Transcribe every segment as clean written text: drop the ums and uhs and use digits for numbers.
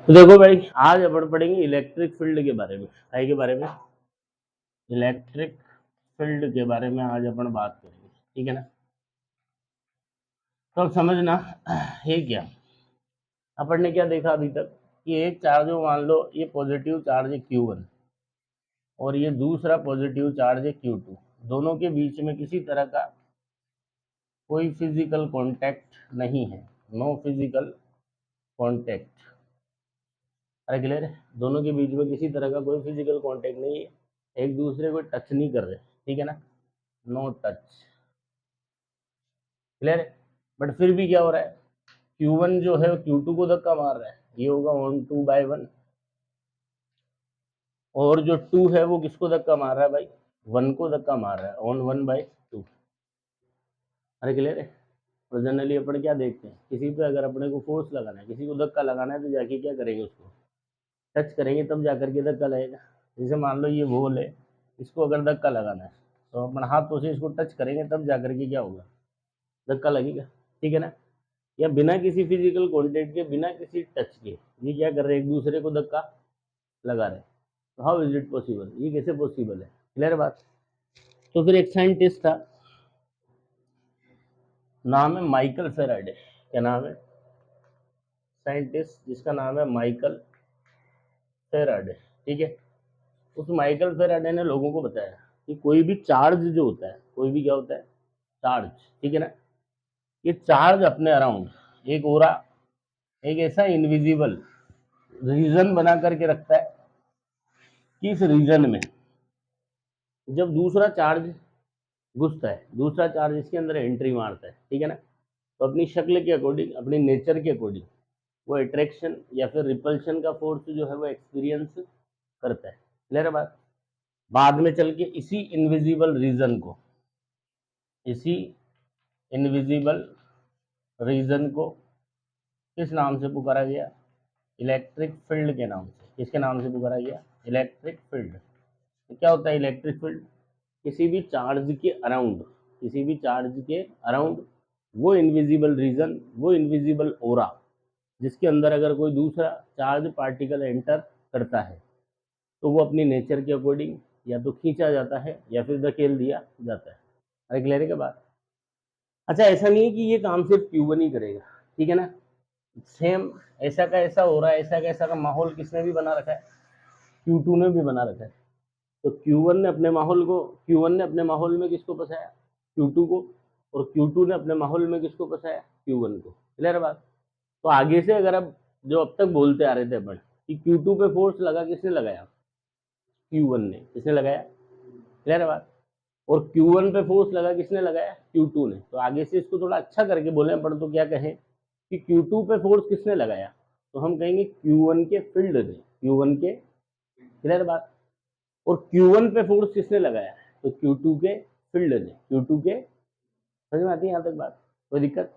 तो देखो भाई, आज अपन पढ़ेंगे इलेक्ट्रिक फील्ड के बारे में। काय के बारे में? इलेक्ट्रिक फील्ड के बारे में आज अपन बात करेंगे, ठीक है ना। तो अब समझना ये क्या, अपन ने क्या देखा अभी तक कि एक चार्ज हो, मान लो ये पॉजिटिव चार्ज है Q1 और ये दूसरा पॉजिटिव चार्ज है Q2। दोनों के बीच में किसी तरह का कोई फिजिकल कांटेक्ट नहीं है, नो फिजिकल कांटेक्ट। अरे क्लियर है? दोनों के बीच में किसी तरह का कोई फिजिकल कांटेक्ट नहीं है, एक दूसरे को टच नहीं कर रहे, ठीक है ना, नो टच। क्लियर है? बट फिर भी क्या हो रहा है, Q1 जो है Q2 को धक्का मार रहा है, ये होगा ऑन 2/1, और जो 2 है वो किसको धक्का मार रहा है भाई, 1 को धक्का मार रहा है, ऑन 1/2। अरे क्लियर है? और जनरली अपन क्या देखते हैं, किसी पे अगर अपने को फोर्स लगाना है, किसी को धक्का लगाना है, तो जाके क्या करेंगे, उसको टच करेंगे तब जाकर के धक्का लगेगा। जैसे मान लो ये बॉल है, इसको अगर धक्का लगाना है तो अपन हाथों से इसको टच करेंगे तब जाकर के क्या होगा, धक्का लगेगा, ठीक है ना। या बिना किसी फिजिकल कॉन्टेक्ट के, बिना किसी टच के ये क्या कर रहे हैं, एक दूसरे को धक्का लगा रहे हैं। तो हाउ इज इट पॉसिबल, ये कैसे पॉसिबल है? क्लियर बात। तो फिर एक साइंटिस्ट था, नाम है माइकल फेराडे। क्या नाम है? साइंटिस्ट जिसका नाम है माइकल फेराडे, ठीक है। उस माइकल फेराडे ने लोगों को बताया कि कोई भी चार्ज जो होता है, कोई भी क्या होता है, चार्ज, ठीक है ना, ये चार्ज अपने अराउंड एक ओरा, एक ऐसा इनविजिबल रीजन बना करके रखता है कि इस रीजन में जब दूसरा चार्ज घुसता है, दूसरा चार्ज इसके अंदर एंट्री मारता है, ठीक है ना, तो अपनी शक्ल के अकॉर्डिंग, अपनी नेचर के अकॉर्डिंग वो अट्रैक्शन या फिर रिपल्शन का फोर्स जो है वो एक्सपीरियंस करता है। क्लियर है बात? बाद में चल के इसी इनविजिबल रीजन को, इसी इनविजिबल रीजन को किस नाम से पुकारा गया, इलेक्ट्रिक फील्ड के नाम से। किसके नाम से पुकारा गया? Electric field. तो क्या होता है इलेक्ट्रिक फील्ड? किसी भी चार्ज के अराउंड, किसी भी चार्ज के अराउंड वो इनविजिबल रीजन, वो इनविजिबल ओरा जिसके अंदर अगर कोई दूसरा चार्ज पार्टिकल एंटर करता है तो वो अपनी नेचर के अकॉर्डिंग या तो खींचा जाता है या फिर धकेल दिया जाता है। अरे क्लियर है क्या बात? अच्छा, ऐसा नहीं है कि ये काम सिर्फ Q1 ही करेगा, ठीक है ना। सेम ऐसा का ऐसा हो रहा है, ऐसा का ऐसा का माहौल किसने भी बना रखा है, Q2 ने भी बना रखा है। तो Q1 ने अपने माहौल को, Q1 ने अपने माहौल में किसको फंसाया, Q2 को, और Q2 ने अपने माहौल में किसको फंसाया, Q1 को। क्लियर बात? तो आगे से अगर अब जो अब तक बोलते आ रहे थे अपन कि Q2 पे फोर्स लगा, किसने लगाया, Q1 ने। किसने लगाया? क्लियर बात? और Q1 पे फोर्स लगा, किसने लगाया, Q2 ने। तो आगे से इसको थोड़ा अच्छा करके बोले अपन, तो क्या कहें कि Q2 पे फोर्स किसने लगाया, तो हम कहेंगे Q1 के फील्ड ने, Q1 के। क्लियर बात? और Q1 पे फोर्स किसने लगाया, तो Q2 के फील्ड ने, Q2 के। समझ में आती है यहाँ तक बात? कोई दिक्कत?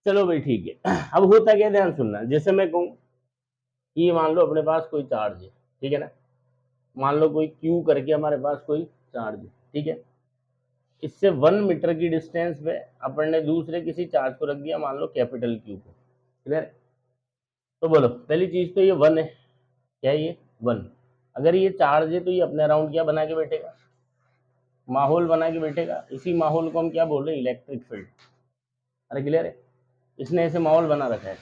चलो भाई ठीक है। अब होता क्या, ध्यान सुनना। जैसे मैं कहूँ कि मान लो अपने पास कोई चार्ज है, ठीक है ना, मान लो कोई Q करके हमारे पास कोई चार्ज है, ठीक है। इससे 1 मीटर की डिस्टेंस पे अपन ने दूसरे किसी चार्ज को रख दिया, मान लो कैपिटल Q को। क्लियर? तो बोलो, पहली चीज तो ये 1 है। क्या है ये? 1। अगर ये चार्ज है तो ये अपने अराउंड क्या बना के बैठेगा, माहौल बना के बैठेगा। इसी माहौल को हम क्या बोल रहे हैं, इलेक्ट्रिक फील्ड। अरे क्लियर है? इसने ऐसे माहौल बना रखा है।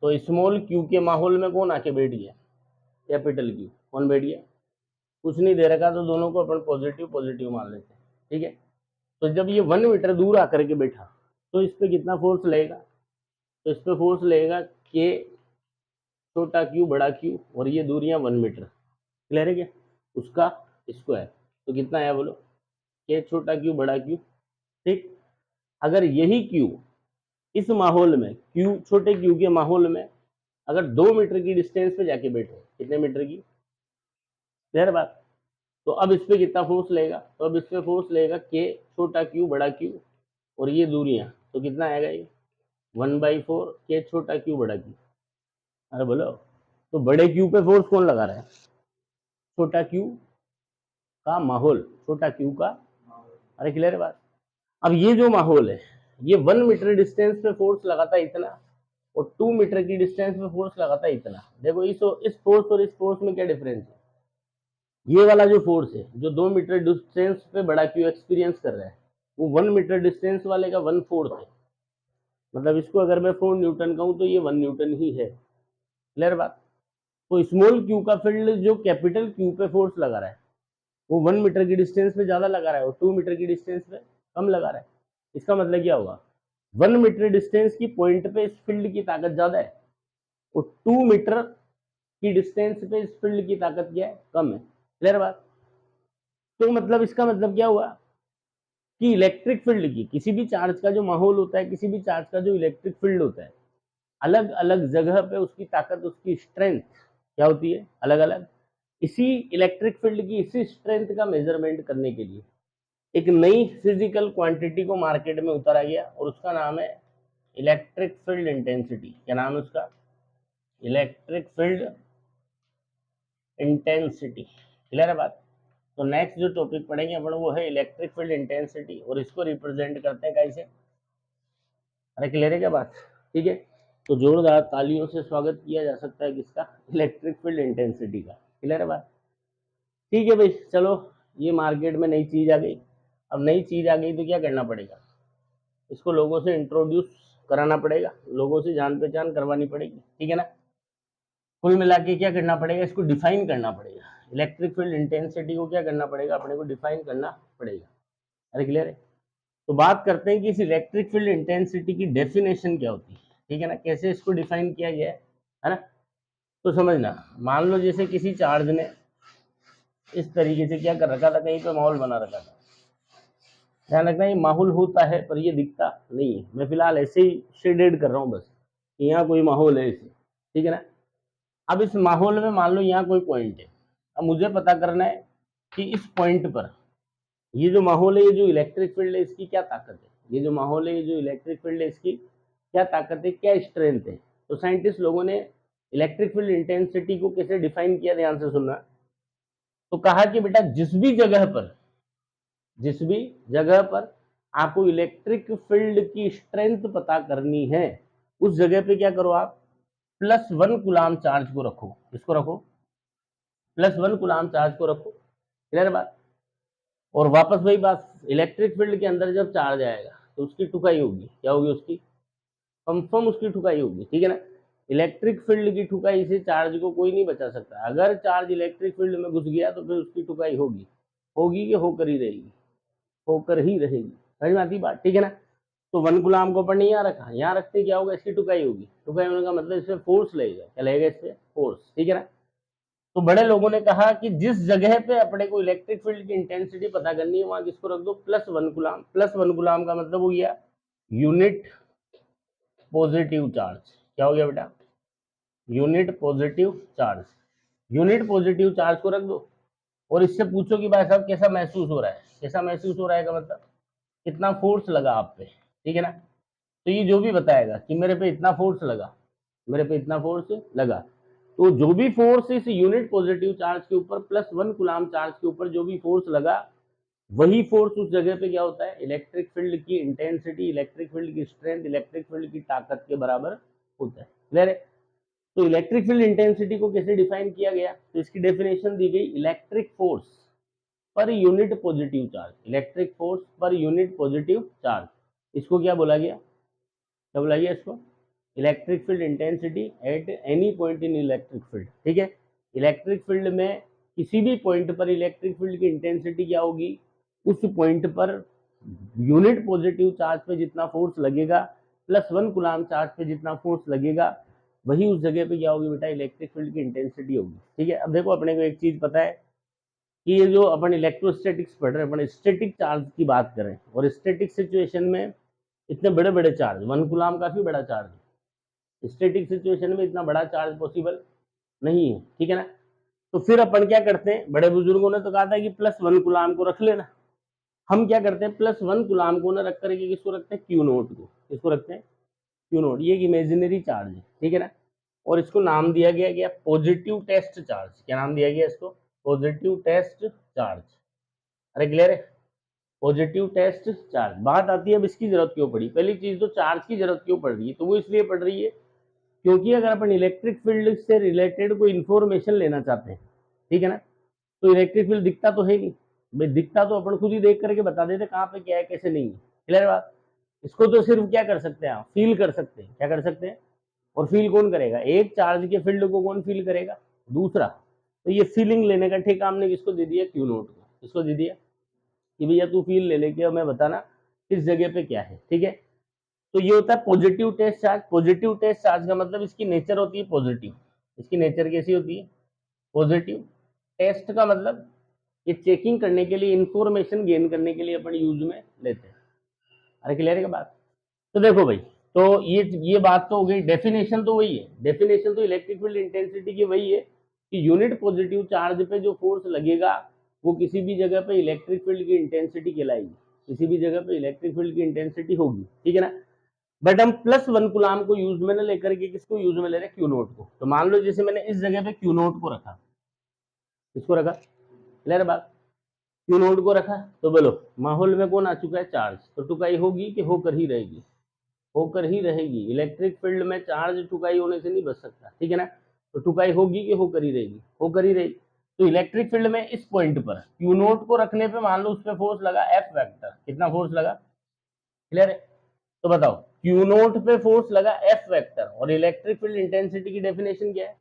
तो स्मॉल Q के माहौल में कौन आके बैठ गया, कैपिटल Q। कौन बैठ गया? कुछ नहीं दे रखा, तो दोनों को अपन पॉजिटिव पॉजिटिव मान लेते हैं, ठीक है। तो जब ये 1 मीटर दूर आकर के बैठा, तो इस पे कितना फोर्स लगेगा, तो इस पे फोर्स लगेगा के छोटा Q बड़ा Q, और ये दूरियां 1 मीटर। क्लियर है क्या? उसका स्क्वायर। तो कितना आया बोलो, के छोटा Q बड़ा Q, ठीक। अगर यही Q इस माहौल में, Q छोटे Q के माहौल में अगर 2 मीटर की डिस्टेंस पे जाके बैठे, कितने मीटर की, क्लियर बात, तो अब इस पे कितना फोर्स लगेगा, तो अब इस पे फोर्स लगेगा के छोटा Q बड़ा Q, और ये दूरियां, तो कितना आएगा ये 1/4 के छोटा Q बड़ा Q। अरे बोलो, तो बड़े Q पे फोर्स कौन लगा रहा है, छोटा Q का माहौल, छोटा Q का। अरे क्लियर है बात? अब ये जो माहौल है, ये 1 मीटर डिस्टेंस पे फोर्स लगाता है इतना, और 2 मीटर की डिस्टेंस पे फोर्स लगाता है इतना। देखो इस फोर्स और इस फोर्स में क्या डिफरेंस है। ये वाला जो फोर्स है जो 2 मीटर डिस्टेंस पे बड़ा क्यू एक्सपीरियंस कर रहा है, वो 1 मीटर डिस्टेंस वाले का 1/4 है। मतलब इसको अगर मैं 4 न्यूटन कहूँ तो ये 1 न्यूटन ही है। क्लियर बात। तो स्मॉल क्यू का फील्ड जो कैपिटल क्यू पे फोर्स लगा रहा है वो 1 मीटर की डिस्टेंस पे ज्यादा लगा रहा है और 2 मीटर की डिस्टेंस पे कम लगा रहा है। इसका मतलब क्या होगा, 1 मीटर डिस्टेंस की पॉइंट पे इस फील्ड की ताकत ज्यादा है और 2 मीटर की डिस्टेंस पे इस फील्ड की ताकत क्या है, कम है। क्लियर बात। तो मतलब इसका मतलब क्या हुआ कि इलेक्ट्रिक फील्ड की, किसी भी चार्ज का जो माहौल होता है, किसी भी चार्ज का जो इलेक्ट्रिक फील्ड होता है, अलग अलग जगह पे उसकी ताकत, उसकी स्ट्रेंथ क्या होती है, अलग अलग। इसी इलेक्ट्रिक फील्ड की इसी स्ट्रेंथ का मेजरमेंट करने के लिए एक नई फिजिकल क्वांटिटी को मार्केट में उतारा गया और उसका नाम है इलेक्ट्रिक फील्ड इंटेंसिटी। क्या नाम है उसका, इलेक्ट्रिक फील्ड इंटेंसिटी। क्लियर है बात। तो नेक्स्ट जो टॉपिक पढ़ेंगे अपन वो है इलेक्ट्रिक फील्ड इंटेंसिटी और इसको रिप्रेजेंट करते हैं कैसे। अरे क्लियर है क्या बात, ठीक है। तो जोरदार तालियों से स्वागत किया जा सकता है किसका, इलेक्ट्रिक फील्ड इंटेंसिटी का। क्लियर है बात, ठीक है भाई। चलो ये मार्केट में नई चीज आ गई। अब नई चीज आ गई तो क्या करना पड़ेगा, इसको लोगों से इंट्रोड्यूस कराना पड़ेगा, लोगों से जान पहचान करवानी पड़ेगी, ठीक है ना। कुल मिला के क्या करना पड़ेगा, इसको डिफाइन करना पड़ेगा। इलेक्ट्रिक फील्ड इंटेंसिटी को क्या करना पड़ेगा, अपने को डिफाइन करना पड़ेगा। अरे क्लियर है। तो बात करते हैं कि इस इलेक्ट्रिक फील्ड इंटेंसिटी की डेफिनेशन क्या होती है, ठीक है ना, कैसे इसको डिफाइन किया गया है ना। तो समझना, मान लो जैसे किसी चार्ज ने इस तरीके से क्या कर रखा था, कहीं पे माहौल बना रखा था। ध्यान रखना ये माहौल होता है पर ये दिखता नहीं है। मैं फिलहाल ऐसे ही शेडेड कर रहा हूँ बस कि यहाँ कोई माहौल है ऐसे, ठीक है ना। अब इस माहौल में मान लो यहाँ कोई पॉइंट है। अब मुझे पता करना है कि इस पॉइंट पर ये जो माहौल है, ये जो इलेक्ट्रिक फील्ड है, इसकी क्या ताकत है। ये जो माहौल है, ये जो इलेक्ट्रिक फील्ड है, इसकी क्या ताकत है, क्या स्ट्रेंथ है। तो साइंटिस्ट लोगों ने इलेक्ट्रिक फील्ड इंटेंसिटी को कैसे डिफाइन किया, ध्यान से सुनना। तो कहा कि बेटा जिस भी जगह पर आपको इलेक्ट्रिक फील्ड की स्ट्रेंथ पता करनी है, उस जगह पे क्या करो आप, +1 कूलाम चार्ज को रखो। इसको रखो, +1 कूलाम चार्ज को रखो। क्लियर बात। और वापस वही बात, इलेक्ट्रिक फील्ड के अंदर जब चार्ज आएगा तो उसकी ठुकाई होगी, क्या होगी उसकी, कंफर्म उसकी ठुकाई होगी, ठीक है ना। इलेक्ट्रिक फील्ड की ठुकाई से चार्ज को कोई नहीं बचा सकता। अगर चार्ज इलेक्ट्रिक फील्ड में घुस गया तो फिर उसकी ठुकाई होगी, होगी कि होकर ही रहेगी, होकर ही रहेगी। समझ में आती बात, ठीक है ना। तो 1 गुलाम को अपन ने यहाँ रखा, यहाँ रखते क्या होगा, इसकी टुकाई होगी। टुकाई होने का मतलब इसमें फोर्स लगेगा, क्या लगेगा इसमें, फोर्स, ठीक है ना। तो बड़े लोगों ने कहा कि जिस जगह पे अपने को इलेक्ट्रिक फील्ड की इंटेंसिटी पता करनी है वहां किसको रख दो, +1 गुलाम। +1 गुलाम का मतलब हो गया यूनिट पॉजिटिव चार्ज। क्या हो गया बेटा, unit positive charge. Unit positive charge को रख दो और इससे पूछो कि भाई साहब कैसा महसूस हो रहा है। कैसा महसूस हो रहा है का मतलब कितना फोर्स लगा आप पे, ठीक है ना। तो ये जो भी बताएगा कि मेरे पे इतना फोर्स लगा, मेरे पे इतना फोर्स लगा, तो जो भी फोर्स इस यूनिट पॉजिटिव चार्ज के ऊपर, +1 कूलाम चार्ज के ऊपर जो भी फोर्स लगा, वही फोर्स उस जगह पे क्या होता है, इलेक्ट्रिक फील्ड की इंटेंसिटी, इलेक्ट्रिक फील्ड की स्ट्रेंथ, इलेक्ट्रिक फील्ड की ताकत के बराबर होता है। क्लियर है। तो इलेक्ट्रिक फील्ड इंटेंसिटी को कैसे डिफाइन किया गया, तो इसकी डेफिनेशन दी गई, electric force per unit positive charge. Electric force per unit positive charge, इसको क्या बोला गया, क्या बोला गया इसको, electric field intensity at any point in electric field, ठीक है। इलेक्ट्रिक फील्ड में किसी भी पॉइंट पर इलेक्ट्रिक फील्ड की इंटेंसिटी क्या होगी, उस point per unit positive charge पे जितना फोर्स लगेगा, +1 कूलाम चार्ज पे जितना फोर्स लगेगा, वही उस जगह पे क्या होगी बेटा, इलेक्ट्रिक फील्ड की इंटेंसिटी होगी, ठीक है। अब देखो अपने को एक चीज पता है कि ये जो अपन इलेक्ट्रोस्टैटिक्स पढ़ रहे हैं, अपन स्टैटिक चार्ज की बात करें, और स्टैटिक सिचुएशन में इतने बड़े बड़े चार्ज, 1 कूलाम काफी बड़ा चार्ज है, स्टैटिक सिचुएशन में इतना बड़ा चार्ज पॉसिबल नहीं है, ठीक है ना। तो फिर अपन क्या करते हैं, बड़े बुजुर्गों ने तो कहा था कि +1 कूलाम को रख लेना। हम क्या करते हैं, +1 कूलाम को ना रख करके किसको रखते हैं, क्यू नोट को। किसको रखते हैं, क्यू नोट। ये एक इमेजिनरी चार्ज है, ठीक है ना। और इसको नाम दिया गया क्या, पॉजिटिव टेस्ट चार्ज। क्या नाम दिया गया इसको, पॉजिटिव टेस्ट चार्ज। अरे क्लियर है, पॉजिटिव टेस्ट चार्ज। बात आती है अब इसकी जरूरत क्यों पड़ी। पहली चीज तो चार्ज की जरूरत क्यों पड़ रही है, तो वो इसलिए पड़ रही है क्योंकि अगर अपन इलेक्ट्रिक फील्ड से रिलेटेड कोई इंफॉर्मेशन लेना चाहते हैं, ठीक है ना, तो इलेक्ट्रिक फील्ड दिखता तो है नहीं भाई, दिखता तो अपन खुद ही देख करके बता देते कहाँ पे क्या है कैसे नहीं है, क्लियर बात। इसको तो सिर्फ क्या कर सकते हैं आप, फील कर सकते हैं, क्या कर सकते हैं, और फील कौन करेगा, एक चार्ज के फील्ड को कौन फील करेगा, दूसरा। तो ये फीलिंग लेने का ठेका हमने किसको दे दिया, क्यू नोट को, किसको दे दिया कि भैया तू फील ले लेके हमें बताना किस जगह पे क्या है, ठीक है। तो ये होता है positive test charge. Positive test charge का मतलब इसकी नेचर होती है पॉजिटिव, इसकी नेचर कैसी होती है, पॉजिटिव। टेस्ट का मतलब ये चेकिंग करने के लिए, इंफॉर्मेशन गेन करने के लिए अपन यूज में लेते हैं। अरे क्लियर है बात। तो देखो भाई, तो ये बात तो हो गई, डेफिनेशन तो वही है, डेफिनेशन तो इलेक्ट्रिक फील्ड इंटेंसिटी की वही है कि यूनिट पॉजिटिव चार्ज पे जो फोर्स लगेगा वो किसी भी जगह पे इलेक्ट्रिक फील्ड की इंटेंसिटी कहलाएगी, किसी भी जगह पे इलेक्ट्रिक फील्ड की इंटेंसिटी होगी, ठीक है ना। बट हम +1 कूलाम को यूज में ना लेकर के किसको यूज में ले रहे हैं, क्यू नोट को। तो मान लो जैसे मैंने इस जगह पे क्यू नोट को रखा, किसको रखा, क्लियर बात, क्यू नोट को रखा, तो बोलो माहौल में कौन आ चुका है, चार्ज। तो टुकाई होगी कि होकर ही रहेगी, होकर ही रहेगी। इलेक्ट्रिक फील्ड में चार्ज टुकाई होने से नहीं बच सकता, ठीक है ना। तो टुकाई होगी कि होकर ही रहेगी, होकर ही रहेगी। तो इलेक्ट्रिक फील्ड में इस पॉइंट पर क्यू नोट को रखने पे मान लो उस पर फोर्स लगा एफ वेक्टर, कितना फोर्स लगा, क्लियर है। तो बताओ क्यू नोट पे फोर्स लगा एफ वेक्टर, और इलेक्ट्रिक फील्ड इंटेंसिटी की डेफिनेशन क्या है,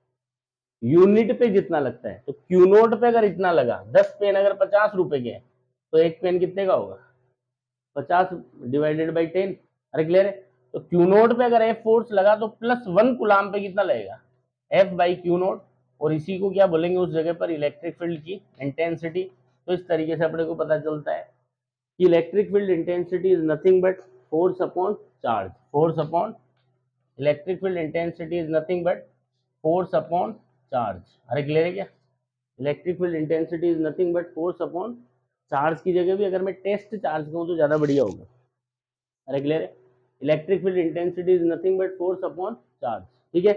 यूनिट पे जितना लगता है। तो क्यू नोट पे अगर इतना लगा, 10 पेन अगर 50 रुपए के हैं, तो एक पेन कितने का होगा, 50 डिवाइडेड बाई 10। अरे क्लियर है। तो क्यू नोट पे अगर एफ फोर्स लगा तो +1 कूलाम पे कितना लगेगा, एफ बाई क्यू नोट। और इसी को क्या बोलेंगे उस जगह पर, इलेक्ट्रिक फील्ड की इंटेंसिटी। तो इस तरीके से अपने को पता चलता है कि electric field intensity is nothing but force upon charge, force upon, electric field intensity is nothing but force upon charge. अरे क्लियर है क्या, electric field intensity is nothing but force upon charge की जगह भी अगर मैं टेस्ट चार्ज कहूँ तो ज्यादा बढ़िया होगा। अरे क्लियर है, electric field intensity is nothing but force upon charge, ठीक है।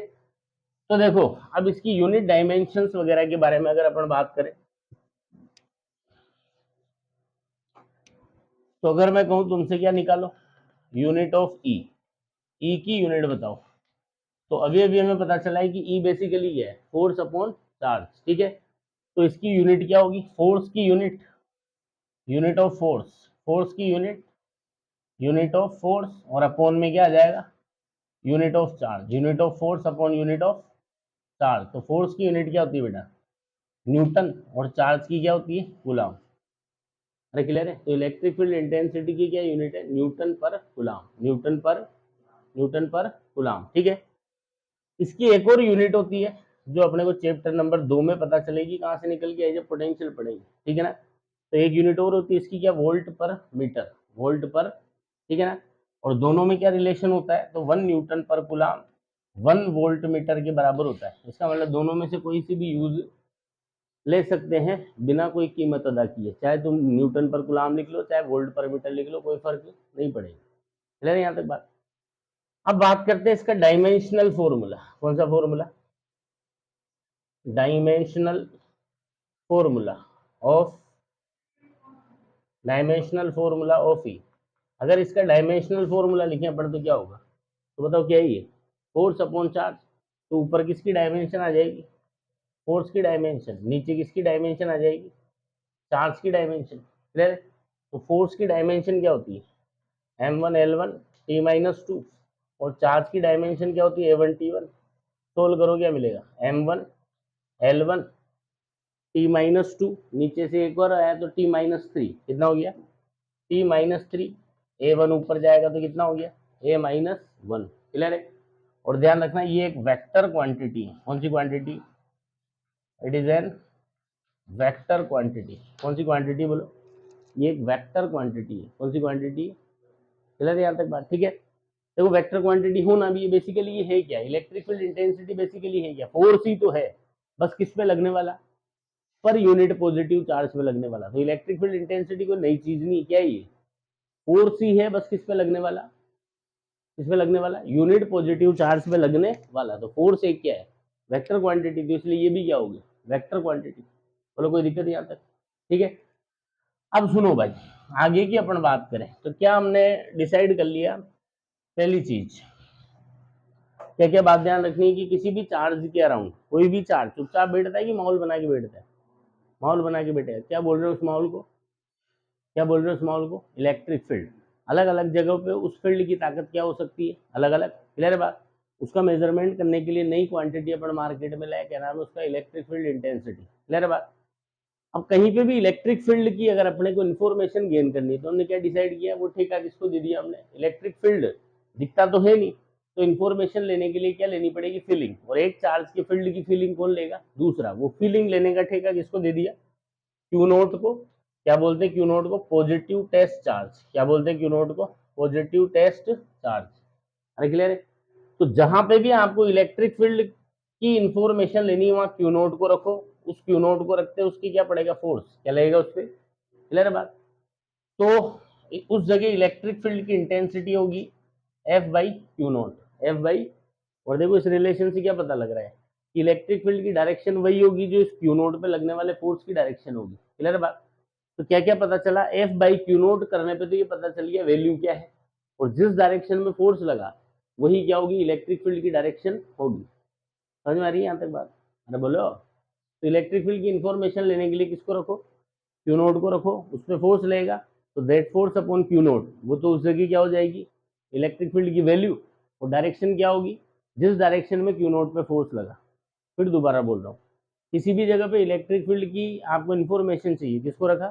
तो देखो अब इसकी यूनिट डायमेंशंस वगैरह के बारे में अगर अपन बात करें, तो अगर मैं कहूँ तुमसे क्या निकालो, यूनिट ऑफ ई, ई की यूनिट बताओ। तो अभी अभी हमें पता चला है कि ई बेसिकली क्या है, फोर्स अपॉन चार्ज, ठीक है। तो इसकी यूनिट क्या होगी, फोर्स की unit, unit of force, force की यूनिट, यूनिट ऑफ फोर्स, और अपॉन में क्या आ जाएगा, unit of charge, unit of force upon unit of charge. तो फोर्स की यूनिट क्या होती है बेटा, न्यूटन, और चार्ज की क्या होती है, कूलम। अरे क्लियर है। तो इलेक्ट्रिक फील्ड इंटेंसिटी की क्या यूनिट है, न्यूटन पर कूलम, न्यूटन पर कूलम, ठीक है। इसकी एक और यूनिट होती है जो अपने को चैप्टर नंबर 2 में पता चलेगी, कहाँ से निकल के आई जब पोटेंशियल पढ़ेगी, ठीक है ना। तो एक यूनिट और होती है इसकी, क्या, वोल्ट पर मीटर, वोल्ट पर, ठीक है ना। और दोनों में क्या रिलेशन होता है, तो 1 न्यूटन पर कूलम 1 वोल्ट मीटर के बराबर होता है। इसका मतलब दोनों में से कोई सी भी यूज ले सकते हैं बिना कोई कीमत अदा किए, चाहे तुम न्यूटन पर कूलम लिख लो चाहे वोल्ट पर मीटर लिख लो, कोई फर्क नहीं पड़ेगा। क्लियर है यहाँ तक बात। अब बात करते हैं इसका डायमेंशनल फॉर्मूला। कौन सा formula, dimensional formula of, dimensional formula of E. अगर इसका डायमेंशनल फॉर्मूला लिखें अपन तो क्या होगा, तो बताओ क्या ही है, फोर्स अपॉन चार्ज। तो ऊपर किसकी डायमेंशन आ जाएगी, फोर्स की डायमेंशन, नीचे किसकी डायमेंशन आ जाएगी, चार्ज की डायमेंशन, क्लियर। तो फोर्स की डायमेंशन क्या होती है, m1l1 t-2, और चार्ज की डायमेंशन क्या होती है, a1 t1। सोल्व करो क्या मिलेगा, m1l1 t-2, नीचे से एक और आया तो t-3, कितना हो गया, t-3, a1 ऊपर जाएगा तो कितना हो गया, a-1, क्लियर है। और ध्यान रखना ये एक वेक्टर क्वांटिटी है, कौन सी quantity, it is an vector quantity. कौन सी क्वांटिटी बोलो, ये एक वेक्टर क्वांटिटी है, कौन सी क्वांटिटी, क्लियर है यहाँ तक बात, ठीक है। देखो वेक्टर क्वांटिटी होना भी, ये बेसिकली ये है क्या, इलेक्ट्रिक फील्ड इंटेंसिटी बेसिकली है क्या, फोर्स ही तो है, बस किस पे लगने वाला, पर यूनिट पॉजिटिव चार्ज पे लगने वाला। तो इलेक्ट्रिक फील्ड इंटेंसिटी कोई नई चीज नहीं, क्या ये फोर्स ही है, बस किस पे लगने वाला, किस पे लगने वाला, यूनिट पॉजिटिव चार्ज पे लगने वाला। तो फोर्स एक क्या है, वेक्टर क्वांटिटी, तो इसलिए ये भी क्या होगी, वेक्टर क्वांटिटी। बोलो कोई दिक्कत यहाँ तक, ठीक है। अब सुनो भाई, आगे की अपन बात करें तो क्या हमने डिसाइड कर लिया, पहली चीज क्या क्या बात ध्यान रखनी है कि किसी भी चार्ज के अराउंड कोई भी चार्ज चुपचाप बैठता है कि माहौल बना के बैठता है? माहौल बना के बैठेगा। क्या बोल रहे हो उस माहौल को? क्या बोल रहे हो उस माहौल को? Electric field. अलग अलग जगहों पे उस फील्ड की ताकत क्या हो सकती है? अलग अलग। क्लियर है बात? उसका मेजरमेंट करने के लिए नई क्वांटिटी अपन मार्केट में लाए, क्या नाम है उसका? Electric field intensity. क्लियर है बात? अब कहीं पे भी इलेक्ट्रिक फील्ड की अगर अपने को इन्फॉर्मेशन गेन करनी है तो हमने क्या डिसाइड किया? वो ठेका किसको दे दिया हमने? इलेक्ट्रिक फील्ड दिखता तो है नहीं, तो इन्फॉर्मेशन लेने के लिए क्या लेनी पड़ेगी? फीलिंग। और एक चार्ज के फील्ड की फीलिंग कौन लेगा? दूसरा। वो फीलिंग लेने का ठेका किसको दे दिया? क्यू नोट को। क्या बोलते हैं क्यू नोट को? Positive test charge. क्या बोलते हैं क्यू नोट को? Positive test charge. अरे क्लियर है? तो जहां पे भी आपको इलेक्ट्रिक फील्ड की इंफॉर्मेशन लेनी है वहां क्यू नोट को रखो। उस क्यू नोट को रखते उसकी क्या पड़ेगा? फोर्स। क्या लगेगा उस पर? क्लियर है बात? तो उस जगह इलेक्ट्रिक फील्ड की इंटेंसिटी होगी F by Q note. F by, और देखो इस रिलेशन से क्या पता लग रहा है कि इलेक्ट्रिक फील्ड की डायरेक्शन वही होगी जो इस क्यू नोट पे लगने वाले फोर्स की डायरेक्शन होगी। क्लियर है बात? तो क्या क्या पता चला? एफ बाई क्यू नोट करने पे तो ये पता चल गया वैल्यू क्या है, और जिस डायरेक्शन में फोर्स लगा वही क्या होगी? इलेक्ट्रिक फील्ड की डायरेक्शन होगी। समझ में आ रही है यहाँ तक बात? अरे बोलो। तो इलेक्ट्रिक फील्ड की इंफॉर्मेशन लेने के लिए किसको रखो? क्यू नोट को रखो। उस पर फोर्स लगेगा तो that force upon Q note, वो तो उस जगह क्या हो जाएगी? इलेक्ट्रिक फील्ड की वैल्यू। और डायरेक्शन क्या होगी? जिस डायरेक्शन में क्यू नोट पे फोर्स लगा। फिर दोबारा बोल रहा हूँ, किसी भी जगह पे इलेक्ट्रिक फील्ड की आपको इन्फॉर्मेशन चाहिए, किसको रखा?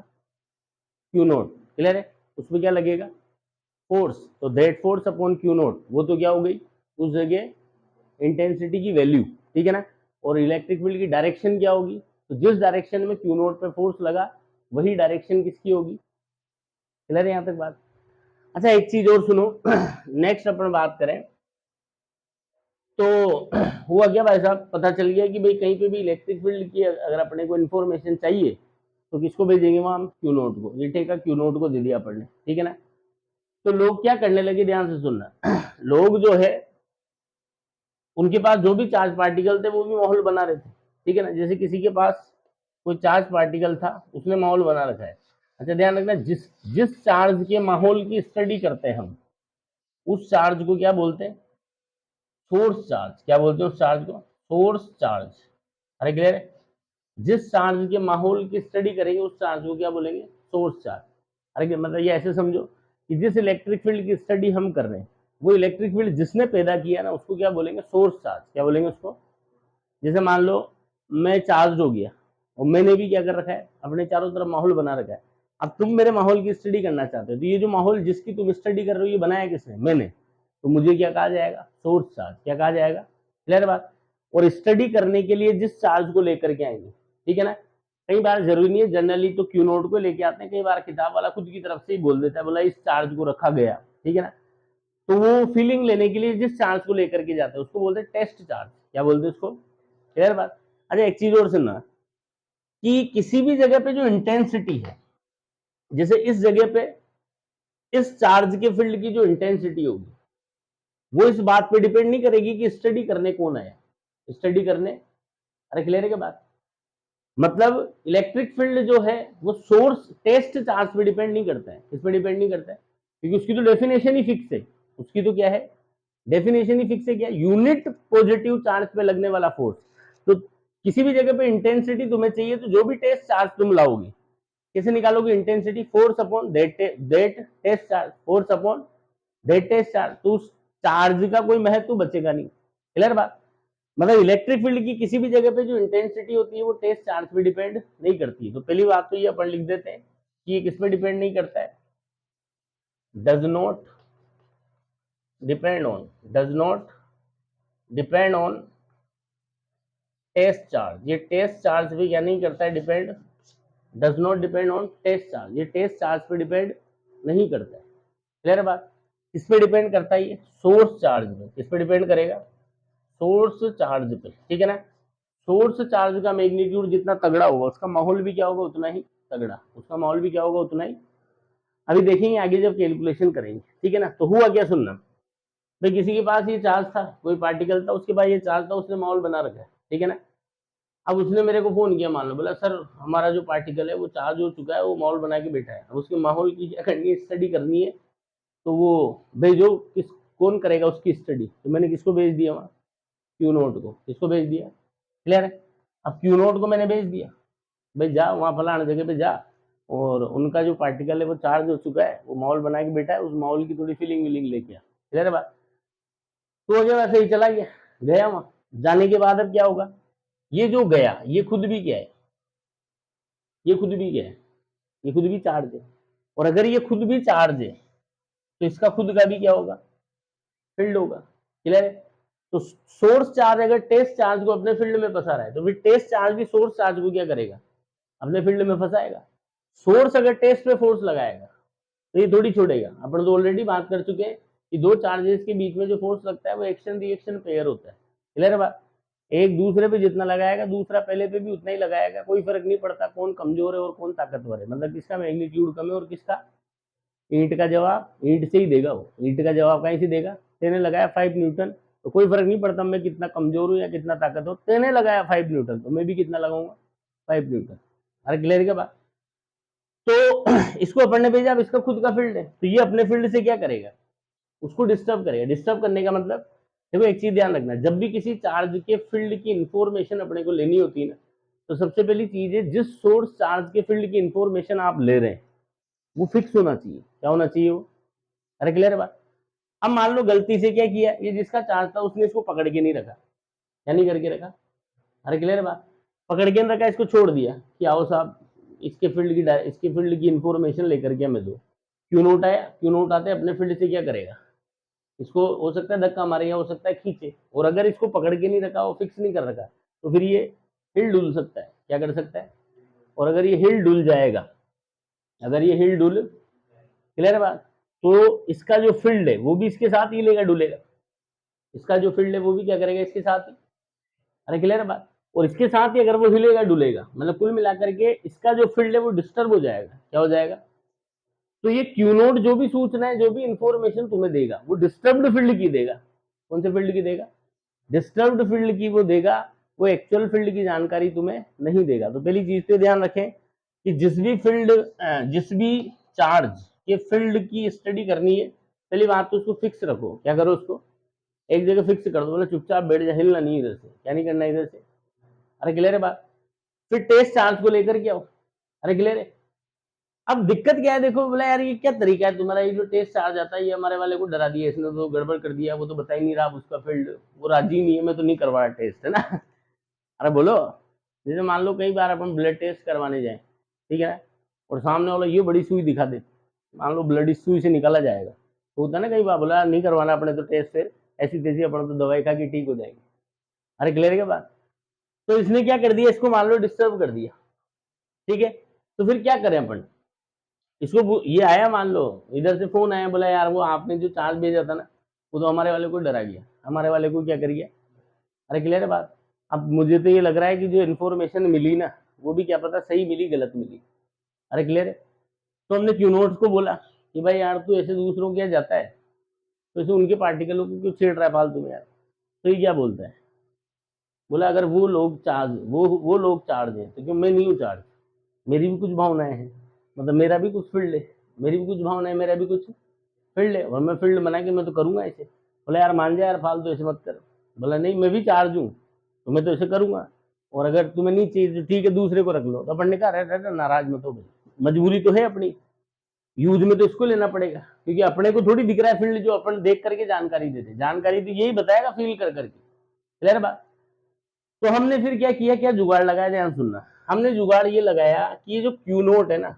Q naught. क्लियर है? उसमें क्या लगेगा? फोर्स। तो that force upon Q note, वो तो क्या हो गई उस जगह? इंटेंसिटी की वैल्यू। ठीक है ना? और इलेक्ट्रिक फील्ड की डायरेक्शन क्या होगी? तो जिस डायरेक्शन में क्यू नोट पे फोर्स लगा वही डायरेक्शन किसकी होगी? क्लियर है यहाँ तक बात? अच्छा एक चीज और सुनो। नेक्स्ट अपन बात करें तो हुआ क्या भाई साहब? पता चल गया कि भाई कहीं पे भी इलेक्ट्रिक फील्ड की अगर अपने को इन्फॉर्मेशन चाहिए तो किसको भेजेंगे वहां? हम क्यू नोट को। ये ठेका क्यू नोट को दे दिया अपन ने। ठीक है ना? तो लोग क्या करने लगे, ध्यान से सुनना। लोग जो है उनके पास जो भी चार्ज पार्टिकल थे वो भी माहौल बना रहे थे। ठीक है ना? जैसे किसी के पास कोई चार्ज पार्टिकल था, उसने माहौल बना रखा है। अच्छा ध्यान रखना, जिस जिस चार्ज के माहौल की स्टडी करते हैं हम, उस चार्ज को क्या बोलते हैं? Source charge. क्या बोलते हैं उस चार्ज को? Source charge. अरे क्लियर है? जिस चार्ज के माहौल की स्टडी करेंगे उस चार्ज को क्या बोलेंगे? Source charge. अरे मतलब ये ऐसे समझो कि जिस इलेक्ट्रिक फील्ड की स्टडी हम कर रहे हैं वो इलेक्ट्रिक फील्ड जिसने पैदा किया ना उसको क्या बोलेंगे? Source charge. क्या बोलेंगे उसको? जैसे मान लो मैं चार्ज हो गया और मैंने भी क्या कर रखा है? अपने चारों तरफ माहौल बना रखा है। अब तुम मेरे माहौल की स्टडी करना चाहते हो तो ये जो माहौल जिसकी तुम स्टडी कर रहे हो ये बनाया किसने? मैंने। तो मुझे क्या कहा जाएगा? Source charge. क्या कहा जाएगा? क्लियर बात? और स्टडी करने के लिए जिस चार्ज को लेकर के आएंगे, ठीक है ना? कई बार जरूरी नहीं है, जनरली तो क्यू नोट को लेके आते हैं, कई बार किताब वाला खुद की तरफ से ही बोल देता है, बोला इस चार्ज को रखा गया। ठीक है ना? तो वो फीलिंग लेने के लिए जिस चार्ज को लेकर के जाते हैं उसको बोलते हैं टेस्ट चार्ज। क्या बोलते हैं उसको? क्लियर बात? अच्छा एक चीज और सुनना कि किसी भी जगह पे जो इंटेंसिटी है, जैसे इस जगह पे इस चार्ज के फील्ड की जो इंटेंसिटी होगी वो इस बात पे डिपेंड नहीं करेगी कि स्टडी करने कौन आया। स्टडी करने, अरे क्लियर है क्या बात? मतलब इलेक्ट्रिक फील्ड जो है वो सोर्स टेस्ट चार्ज पे डिपेंड नहीं करता है। किस पे डिपेंड नहीं करता है? क्योंकि उसकी तो डेफिनेशन ही फिक्स है। उसकी तो क्या है? डेफिनेशन ही फिक्स है। क्या? यूनिट पॉजिटिव चार्ज पे लगने वाला फोर्स। तो किसी भी जगह पे इंटेंसिटी तुम्हें चाहिए तो जो भी टेस्ट चार्ज तुम लाओगे, कैसे निकालोगे intensity? Force upon that test charge. Force upon that test charge. तो उस चार्ज का कोई महत्व बचेगा नहीं। क्लियर बात? मतलब इलेक्ट्रिक फील्ड की किसी भी जगह पे जो इंटेंसिटी होती है वो टेस्ट चार्ज पे डिपेंड नहीं करती है। तो पहली बात तो ये अपन लिख देते हैं कि ये किस पे डिपेंड नहीं करता है? Does not depend on, does not depend on test charge. ये टेस्ट चार्ज पे क्या नहीं करता है? Depend. Does not depend on test charge, ये टेस्ट चार्ज पे डिपेंड नहीं करता है। क्लियर बात? किस पे डिपेंड करता है? ये सोर्स चार्ज पे। किस पे डिपेंड करेगा? सोर्स चार्ज पे। ठीक है ना? सोर्स चार्ज का मैग्नीट्यूड जितना तगड़ा होगा उसका माहौल भी क्या होगा? उतना ही तगड़ा। उसका माहौल भी क्या होगा? उतना ही। अभी देखेंगे आगे जब कैलकुलेशन करेंगे। ठीक है ना? तो हुआ क्या सुनना भाई, किसी के पास ये चार्ज था, कोई पार्टिकल था, उसके पास ये चार्ज था, उसने माहौल बना रखा है। ठीक है ना? अब उसने मेरे को फोन किया, मान लो, बोला सर हमारा जो पार्टिकल है वो चार्ज हो चुका है, वो माहौल बना के बैठा है। अब उसके माहौल की क्या करनी है? स्टडी करनी है। तो वो भेजो, किस कौन करेगा उसकी स्टडी? तो मैंने किसको भेज दिया वहाँ? क्यू नोट को, इसको भेज दिया, क्लियर है। अब क्यू नोट को मैंने भेज दिया, भाई जा वहाँ फलाना जगह पे जा, और उनका जो पार्टिकल है वो चार्ज हो चुका है, वो माहौल बना के बैठा है, उस माहौल की थोड़ी फीलिंग विलिंग लेके आ, क्लियर है बात। तो हो गया, वैसे ही चला गया, गया वहाँ, जाने के बाद अब क्या होगा, ये जो गया ये खुद भी क्या है, ये खुद भी क्या है, ये खुद भी चार्ज है, और अगर ये खुद भी चार्ज है तो इसका खुद का भी क्या होगा, फील्ड होगा, क्लियर है। तो सोर्स चार्ज अगर टेस्ट चार्ज को अपने फील्ड में फंसा रहा है तो फिर टेस्ट चार्ज भी सोर्स चार्ज को क्या करेगा, अपने फील्ड में फंसाएगा। सोर्स अगर टेस्ट पे फोर्स लगाएगा तो ये थोड़ी छोड़ेगा। अपन तो ऑलरेडी बात कर चुके हैं कि दो चार्जेस के बीच में जो फोर्स लगता है वो एक्शन रिएक्शन पेयर होता है, क्लियर है बात। एक दूसरे पे जितना लगाएगा दूसरा पहले पे भी उतना ही लगाएगा, कोई फर्क नहीं पड़ता कौन कमजोर है और कौन ताकतवर है, मतलब किसका मैग्नीट्यूड कम है और किसका। ईंट का जवाब ईंट से ही देगा, वो ईंट का जवाब कहीं से देगा, तेने लगाया 5 न्यूटन, तो कोई फर्क नहीं पड़ता मैं कितना कमजोर हूँ या कितना ताकतवर, तेने लगाया 5 न्यूटन तो मैं भी कितना लगाऊंगा, 5 न्यूटन। अरे क्लियर क्या बात। तो इसको अपन ने भेजा, अब इसका खुद का फील्ड है तो ये अपने फील्ड से क्या करेगा, उसको डिस्टर्ब करेगा। डिस्टर्ब करने का मतलब, देखो एक चीज ध्यान रखना, जब भी किसी चार्ज के फील्ड की इंफॉर्मेशन अपने को लेनी होती है ना, तो सबसे पहली चीज है जिस सोर्स चार्ज के फील्ड की इंफॉर्मेशन आप ले रहे हैं वो फिक्स होना चाहिए। क्या होना चाहिए वो, अरे क्लियर है बात। अब मान लो गलती से क्या किया, ये जिसका चार्ज था उसने इसको पकड़ के नहीं रखा, क्या नहीं करके रखा, अरे क्लियर है बात, पकड़ के नहीं रखा, इसको छोड़ दिया कि आओ साहब इसके फील्ड की इंफॉर्मेशन लेकर के हमें दो। क्यू नोट आया, क्यू नोट आते अपने फील्ड से क्या करेगा, इसको हो सकता है धक्का मारे या हो सकता है खींचे, और अगर इसको पकड़ के नहीं रखा, वो फिक्स नहीं कर रखा, तो फिर ये हिल डुल सकता है, क्या कर सकता है। और अगर ये हिल डुल जाएगा, अगर ये हिल डुल, क्लियर है बात, तो इसका जो फील्ड है वो भी इसके साथ ही लेगा, डुलेगा, इसका जो फील्ड है वो भी क्या करेगा, इसके साथ ही। अरे क्लियर है बात। और इसके साथ ही अगर वो हिलेगा डुलेगा, मतलब कुल मिलाकर के इसका जो फील्ड है वो डिस्टर्ब हो जाएगा, क्या हो जाएगा। तो ये क्यू नोट जो भी सूचना है, जो भी इंफॉर्मेशन तुम्हें देगा वो डिस्टर्ब्ड फील्ड की देगा। कौन से फील्ड की देगा, डिस्टर्ब्ड फील्ड की वो देगा, वो एक्चुअल फील्ड की जानकारी तुम्हें नहीं देगा। तो पहली चीज पे ध्यान रखें कि जिस भी चार्ज के फील्ड की स्टडी करनी है, पहली बात तो उसको फिक्स रखो, क्या करो उसको एक जगह फिक्स कर दो, बोले चुपचाप बैठ जा, हिलना नहीं इधर से, क्या नहीं करना इधर से। अरे क्लियर है बात। फिर टेस्ट चार्ज को लेकर के आओ, अरे क्लियर है। अब दिक्कत क्या है, देखो बोला यार ये क्या तरीका है तुम्हारा, ये जो टेस्ट चार्ज आता है ये हमारे वाले को डरा दिया, इसने तो गड़बड़ कर दिया, वो तो बता ही नहीं रहा उसका फील्ड, वो राजी नहीं है, मैं तो नहीं करवा टेस्ट, है ना। अरे बोलो, जैसे मान लो कई बार अपन ब्लड टेस्ट करवाने जाए, ठीक है ना, और सामने वाला ये बड़ी सुई दिखा दे, मान लो ब्लड इस सुई से निकाला जाएगा, तो होता है ना कई बार, बोला नहीं करवाना अपने तो टेस्ट, फिर ऐसी तैसी अपन तो दवाई खा के ठीक हो जाएगी। अरे क्लियर है बात। तो इसने क्या कर दिया, इसको मान लो डिस्टर्ब कर दिया, ठीक है, तो फिर क्या करें अपन, इसको ये आया, मान लो इधर से फोन आया, बोला यार वो आपने जो चार्ज भेजा था ना वो तो हमारे वाले को डरा गया, हमारे वाले को क्या कर गया। अरे क्लियर है बात। अब मुझे तो ये लग रहा है कि जो इन्फॉर्मेशन मिली ना वो भी क्या पता सही मिली गलत मिली। अरे क्लियर है। तो हमने क्यू नोट्स को बोला कि भाई यार तू ऐसे दूसरों के जाता है, तो ऐसे उनके पार्टिकलों को क्यों छेड़ रहा है फालतू में यार। तो ये क्या बोलता है, बोला अगर वो लोग चार्ज है तो क्यों मैं नहीं हूँ चार्ज, मेरी भी कुछ भावनाएं हैं, मतलब मेरा भी कुछ फील्ड है, मेरी भी कुछ भावनाएं, मेरा भी कुछ फील्ड है, और मैं फील्ड बना के मैं तो करूंगा ऐसे। बोला यार मान जा यार फालतू ऐसे मत कर। बोला नहीं मैं भी चार्ज हूँ तो मैं तो ऐसे करूंगा, और अगर तुम्हें नहीं चाहिए तो ठीक है दूसरे को रख लो। तो अपन ने कहा रहता नाराज मत हो भाई, मजबूरी तो है अपनी, यूज में तो इसको लेना पड़ेगा, क्योंकि अपने को थोड़ी दिख रहा है फील्ड जो अपन देख करके जानकारी देते, जानकारी तो यही बताएगा फील कर करके, क्लियर बात। तो हमने फिर क्या किया, क्या जुगाड़ लगाया, ध्यान सुनना। हमने जुगाड़ ये लगाया कि ये जो क्यू नोट है ना,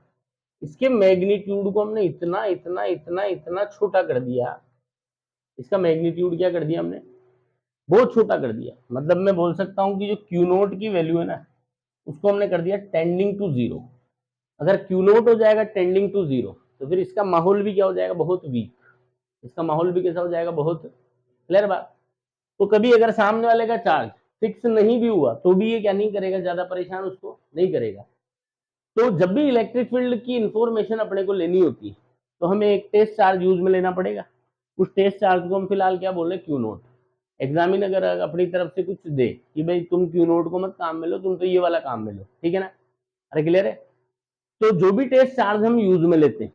इसके मैग्नीट्यूड को हमने इतना इतना इतना इतना छोटा कर दिया, इसका मैग्नीट्यूड क्या कर दिया हमने, बहुत छोटा कर दिया। मतलब मैं बोल सकता हूं कि जो क्यू नोट की वैल्यू है ना उसको हमने कर दिया टेंडिंग टू जीरो। अगर क्यू नोट हो जाएगा टेंडिंग टू जीरो तो फिर इसका माहौल भी क्या हो जाएगा, बहुत वीक, इसका माहौल भी कैसा हो जाएगा, बहुत, क्लियर बात। तो कभी अगर सामने वाले का चार्ज फिक्स नहीं भी हुआ तो भी ये क्या नहीं करेगा, ज्यादा परेशान उसको नहीं करेगा। तो जब भी इलेक्ट्रिक फील्ड की इंफॉर्मेशन अपने को लेनी होती है तो हमें एक टेस्ट चार्ज यूज में लेना पड़ेगा। उस टेस्ट चार्ज को हम फिलहाल क्या बोल रहे हैं, क्यू नोट। एग्जामिन अगर अपनी तरफ से कुछ दे कि भाई तुम क्यू नोट को मत काम में लो, तुम तो ये वाला काम में लो, ठीक है ना। अरे क्लियर है। तो जो भी टेस्ट चार्ज हम यूज में लेते हैं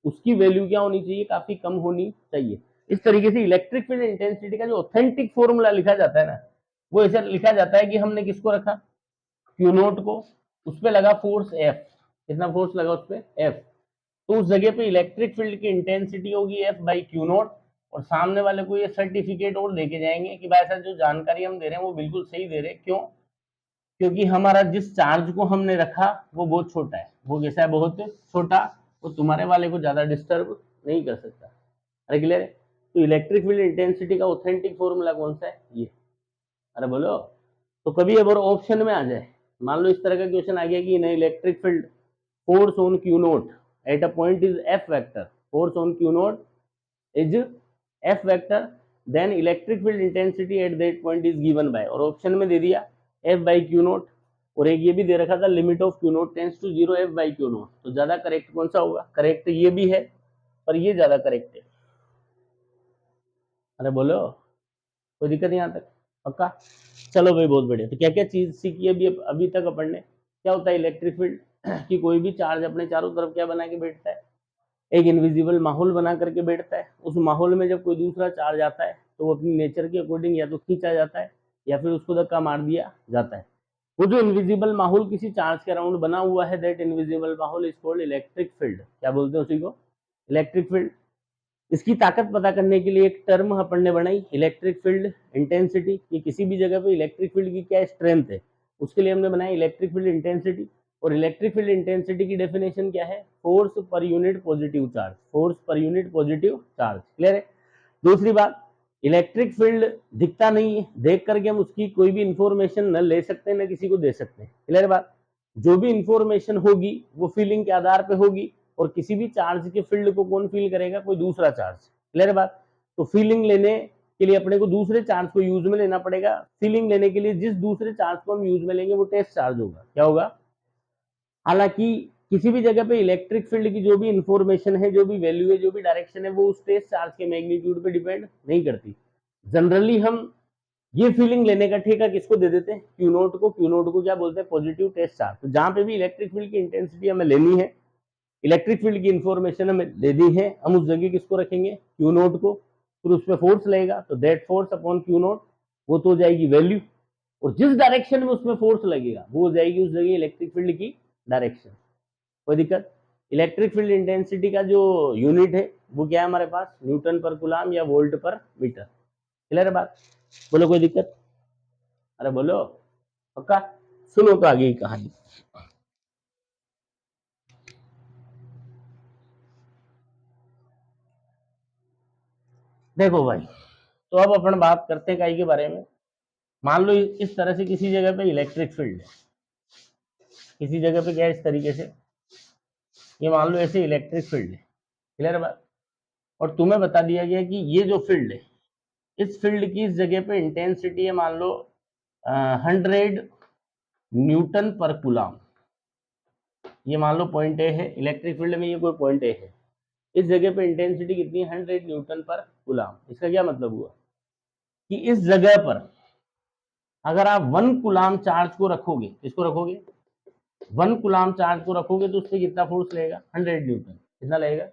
उसकी वैल्यू क्या होनी चाहिए, काफी कम होनी चाहिए। इस तरीके से इलेक्ट्रिक फील्ड इंटेंसिटी का जो ऑथेंटिक फॉर्मूला लिखा जाता है ना वो ऐसे लिखा जाता है कि हमने किसको रखा, क्यू नोट को, उस पर लगा फोर्स एफ, कितना फोर्स लगा उस पर एफ, तो उस जगह पे इलेक्ट्रिक फील्ड की इंटेंसिटी होगी एफ बाई क्यू नोट, और सामने वाले को ये सर्टिफिकेट और देके जाएंगे कि भाई साहब जो जानकारी हम दे रहे हैं वो बिल्कुल सही दे रहे हैं। क्यों? क्योंकि हमारा जिस चार्ज को हमने रखा वो बहुत छोटा है, वो कैसा है, बहुत छोटा, वो तुम्हारे वाले को ज्यादा डिस्टर्ब नहीं कर सकता। अरे क्लियर है? तो इलेक्ट्रिक फील्ड इंटेंसिटी का ऑथेंटिक फॉर्मूला कौन सा है, ये। अरे बोलो। तो कभी अगर ऑप्शन में आ जाए, मान लो इस तरह का क्वेश्चन आ गया कि in electric field force on q naught at a point is f vector, force on q naught is f vector, then electric field intensity at that point is given by, और option में दे दिया f by q naught, और एक ये भी दे रखा था limit of q naught tends to 0 f by q naught। तो ज्यादा करेक्ट कौन सा होगा, करेक्ट ये भी है पर ये ज्यादा करेक्ट है। अरे बोलो, कोई दिक्कत नहीं यहाँ तक, पक्का? चलो भाई बहुत बढ़िया। तो क्या क्या चीज सीखी अभी तक अपन ने? क्या होता है इलेक्ट्रिक फील्ड कि कोई भी चार्ज अपने चारों तरफ क्या बना के बैठता है, एक इनविजिबल माहौल बना करके बैठता है। उस माहौल में जब कोई दूसरा चार्ज आता है तो वो अपनी नेचर के अकॉर्डिंग या तो खींचा जाता है या फिर उसको धक्का मार दिया जाता है। वो जो इनविजिबल माहौल किसी चार्ज के अराउंड बना हुआ है, दैट इनविजिबल माहौल इज कॉल्ड इलेक्ट्रिक फील्ड। क्या बोलते हैं उसी को, इलेक्ट्रिक फील्ड। इसकी ताकत पता करने के लिए एक टर्म अपन ने बनाई, इलेक्ट्रिक फील्ड इंटेंसिटी, कि किसी भी जगह पे इलेक्ट्रिक फील्ड की क्या स्ट्रेंथ है, उसके लिए हमने बनाया इलेक्ट्रिक फील्ड इंटेंसिटी। और इलेक्ट्रिक फील्ड इंटेंसिटी की डेफिनेशन क्या है, force per unit positive charge, force per unit positive charge. Clear है? दूसरी बात, इलेक्ट्रिक फील्ड दिखता नहीं है, देख करके हम उसकी कोई भी इंफॉर्मेशन न ले सकते न किसी को दे सकते। क्लियर बात? जो भी इंफॉर्मेशन होगी वो फीलिंग के आधार पे होगी, और किसी भी चार्ज के फील्ड को कौन फील करेगा, कोई दूसरा चार्ज। क्लियर बात? तो फीलिंग लेने के लिए अपने को दूसरे चार्ज को यूज में लेना पड़ेगा। फीलिंग लेने के लिए जिस दूसरे चार्ज को हम यूज में लेंगे वो टेस्ट चार्ज होगा। क्या होगा? हालांकि किसी भी जगह पे इलेक्ट्रिक फील्ड की जो भी इंफॉर्मेशन है, जो भी वैल्यू है, जो भी डायरेक्शन है, वो उस टेस्ट चार्ज के मैग्नीट्यूड पे डिपेंड नहीं करती। जनरली हम ये फीलिंग लेने का ठेका किसको दे देते हैं, क्यू नोट को। क्यू नोट को क्या बोलते हैं, पॉजिटिव टेस्ट चार्ज। तो जहां पे भी इलेक्ट्रिक फील्ड की इंटेंसिटी हमें लेनी है, इलेक्ट्रिक फील्ड की इंफॉर्मेशन हमें दे दी है, हम उस जगह किसको रखेंगे, क्यू नोट को। फिर उस पर फोर्स लगेगा, तो that force upon Q note, वो तो हो जाएगी वैल्यू, और जिस डायरेक्शन में उसमें फोर्स लगेगा वो हो जाएगी उस जगह इलेक्ट्रिक फील्ड की डायरेक्शन। कोई दिक्कत? इलेक्ट्रिक फील्ड इंटेंसिटी का जो यूनिट है वो क्या है हमारे पास, न्यूटन पर कूलम या वोल्ट पर मीटर। क्लियर है बात? बोलो कोई दिक्कत? अरे बोलो, पक्का? सुनो तो आगे की कहानी। देखो भाई, तो अब अपन बात करते हैं काई के बारे में। मान लो इस तरह से किसी जगह पे इलेक्ट्रिक फील्ड है, किसी जगह पे क्या है इस तरीके से, ये मान लो ऐसे इलेक्ट्रिक फील्ड है। क्लियर बात? और तुम्हें बता दिया गया कि ये जो फील्ड है, इस फील्ड की इस जगह पे इंटेंसिटी है मान लो 100 न्यूटन पर कूलम। ये मान लो पॉइंट ए है, इलेक्ट्रिक फील्ड में ये कोई पॉइंट ए है, इस जगह पे इंटेंसिटी कितनी है, 100 न्यूटन पर कूलम। इसका क्या मतलब हुआ कि इस जगह पर अगर आप 1 कूलम चार्ज को रखोगे, इसको रखोगे 1 कूलम चार्ज को रखोगे, तो उससे कितना फोर्स लगेगा, 100 न्यूटन। कितना लगेगा?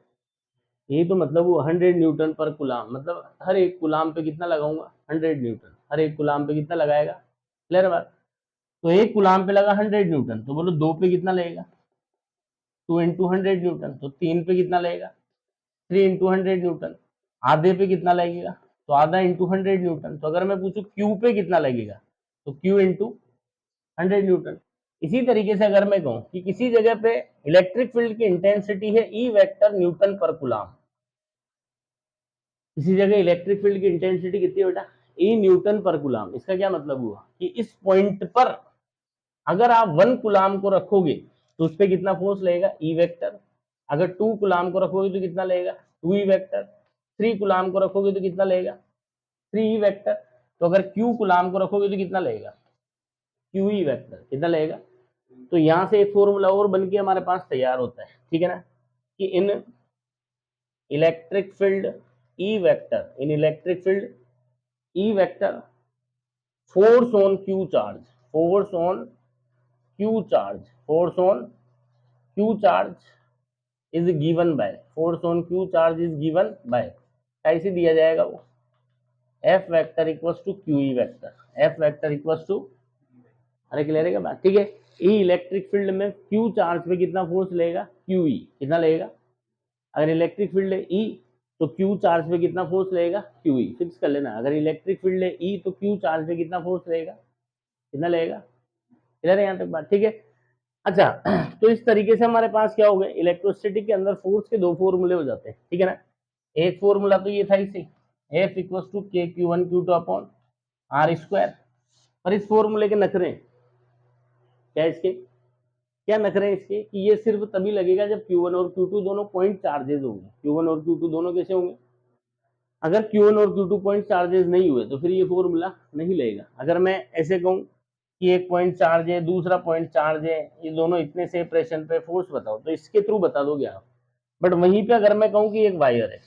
यही तो मतलब वो 100 न्यूटन पर कूलम, मतलब हर एक कूलम पे कितना लगाऊंगा, 100 न्यूटन। हर एक कूलम पे कितना लगाएगा? क्लियर बात? तो एक कूलम पे लगा 100 न्यूटन, तो बोलो 2 पे कितना लगेगा, 2 इंटू 100 न्यूटन। तो 3 पे कितना लगेगा, 3 इंटू 100 न्यूटन। आधे पे कितना लगेगा, तो आधा इंटू 100 न्यूटन। तो अगर मैं पूछूं क्यू पे कितना लगेगा, तो क्यू इंटू 100 न्यूटन। इसी तरीके से अगर मैं कहूं कि किसी जगह पे इलेक्ट्रिक फील्ड की इंटेंसिटी है ई वेक्टर न्यूटन पर कूलम, किसी जगह इलेक्ट्रिक फील्ड की इंटेंसिटी कितनी है बेटा, ई न्यूटन पर कूलम। इसका क्या मतलब हुआ कि इस पॉइंट पर अगर आप 1 कूलम को रखोगे तो उस पर कितना फोर्स लगेगा, ई वेक्टर। अगर 2 कूलम को रखोगे तो कितना लगेगा, 2 ई वेक्टर। 3 कूलम को रखोगे तो कितना लगेगा, 3 ई वेक्टर। तो अगर क्यू कूलम को रखोगे तो कितना लगेगा, क्यू ई वेक्टर। कितना लगेगा? तो यहां से एक फॉर्मूला और बन के हमारे पास तैयार होता है, ठीक है ना, कि in electric field E vector, in electric field E vector force on Q charge, force on Q charge, force on Q charge is given by, force on Q charge is given by, कैसे दिया जाएगा वो, F vector equals to Q E vector. F vector equals to, अरे clear है क्या बात, ठीक है। ई इलेक्ट्रिक फील्ड में क्यू चार्ज पे कितना फोर्स लेगा, क्यू ई कितना लेगा, अगर इलेक्ट्रिक फील्ड है ई तो क्यू चार्ज पे कितना फोर्स लेगा, क्यू ई फिक्स कर लेना। अगर इलेक्ट्रिक फील्ड है ई तो क्यू चार्ज पे कितना फोर्स लेगा, कितना लेगा, क्लियर है यहाँ तक बात, ठीक है। अच्छा तो इस तरीके से हमारे पास क्या हो गया, इलेक्ट्रोस्टैटिक के अंदर फोर्स के दो फॉर्मूले हो जाते हैं, ठीक है ना। एक फॉर्मूला तो ये था इसे F equal to K Q one Q two upon R square, पर इस फॉर्मूले के नखरे क्या, इसके क्या नखरे हैं इसके, कि ये सिर्फ तभी लगेगा जब Q1 और Q2 दोनों पॉइंट चार्जेस होंगे। Q1 और Q2 दोनों कैसे होंगे, अगर Q1 और Q2 पॉइंट चार्जेस नहीं हुए तो फिर ये फॉर्मूला नहीं लगेगा। अगर मैं ऐसे कहूँ कि एक पॉइंट चार्ज है दूसरा पॉइंट चार्ज है, ये दोनों इतने से प्रेशर पे फोर्स बताओ, तो इसके थ्रू बता दोगे आप। बट वहीं पे अगर मैं कहूँ कि एक वायर है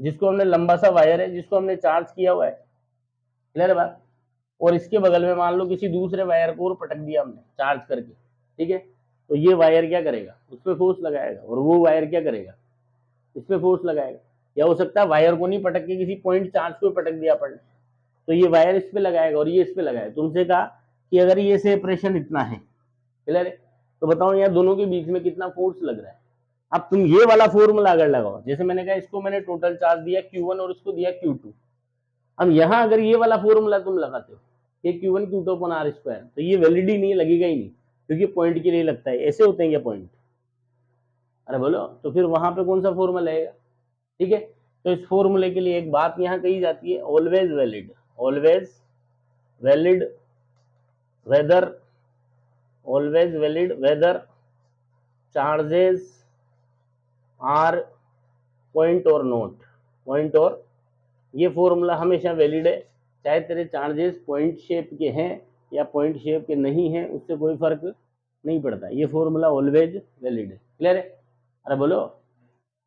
जिसको हमने, लंबा सा वायर है जिसको हमने चार्ज किया हुआ है, क्लियर बात, और इसके बगल में मान लो किसी दूसरे वायर को और पटक दिया हमने चार्ज करके, ठीक है, तो ये वायर क्या करेगा, उस पर फोर्स लगाएगा, और वो वायर क्या करेगा, इस पर फोर्स लगाएगा। या हो सकता है वायर को नहीं पटक के किसी पॉइंट चार्ज को पटक दिया अपन, तो ये वायर इस पे लगाएगा और ये इस पे लगाएगा। तुमसे कहा कि अगर ये सेपरेशन इतना है, क्लियर है, तो बताओ यार दोनों के बीच में कितना फोर्स लग रहा है। अब तुम ये वाला फॉर्मूला अगर लगाओ, जैसे मैंने कहा इसको मैंने टोटल चार्ज दिया Q1 और इसको दिया Q2, अब यहाँ अगर ये वाला फॉर्मूला तुम लगाते हो कि Q1 Q2 upon R square, तो ये वैलिड ही नहीं लगेगा ही नहीं, क्योंकि पॉइंट के लिए लगता है, ऐसे होते हैं क्या पॉइंट, अरे बोलो, तो फिर वहां पे कौन सा फॉर्मूला आएगा, ठीक है। तो इस फॉर्मूले के लिए एक बात यहाँ कही जाती है, always valid, always valid whether, always valid whether charges are point और नोट, पॉइंट और, ये फॉर्मूला हमेशा वैलिड है, चाहे तेरे चार्जेस पॉइंट शेप के हैं या पॉइंट शेप के नहीं हैं, उससे कोई फर्क नहीं पड़ता, ये फॉर्मूला ऑलवेज वैलिड है, क्लियर है। अरे बोलो,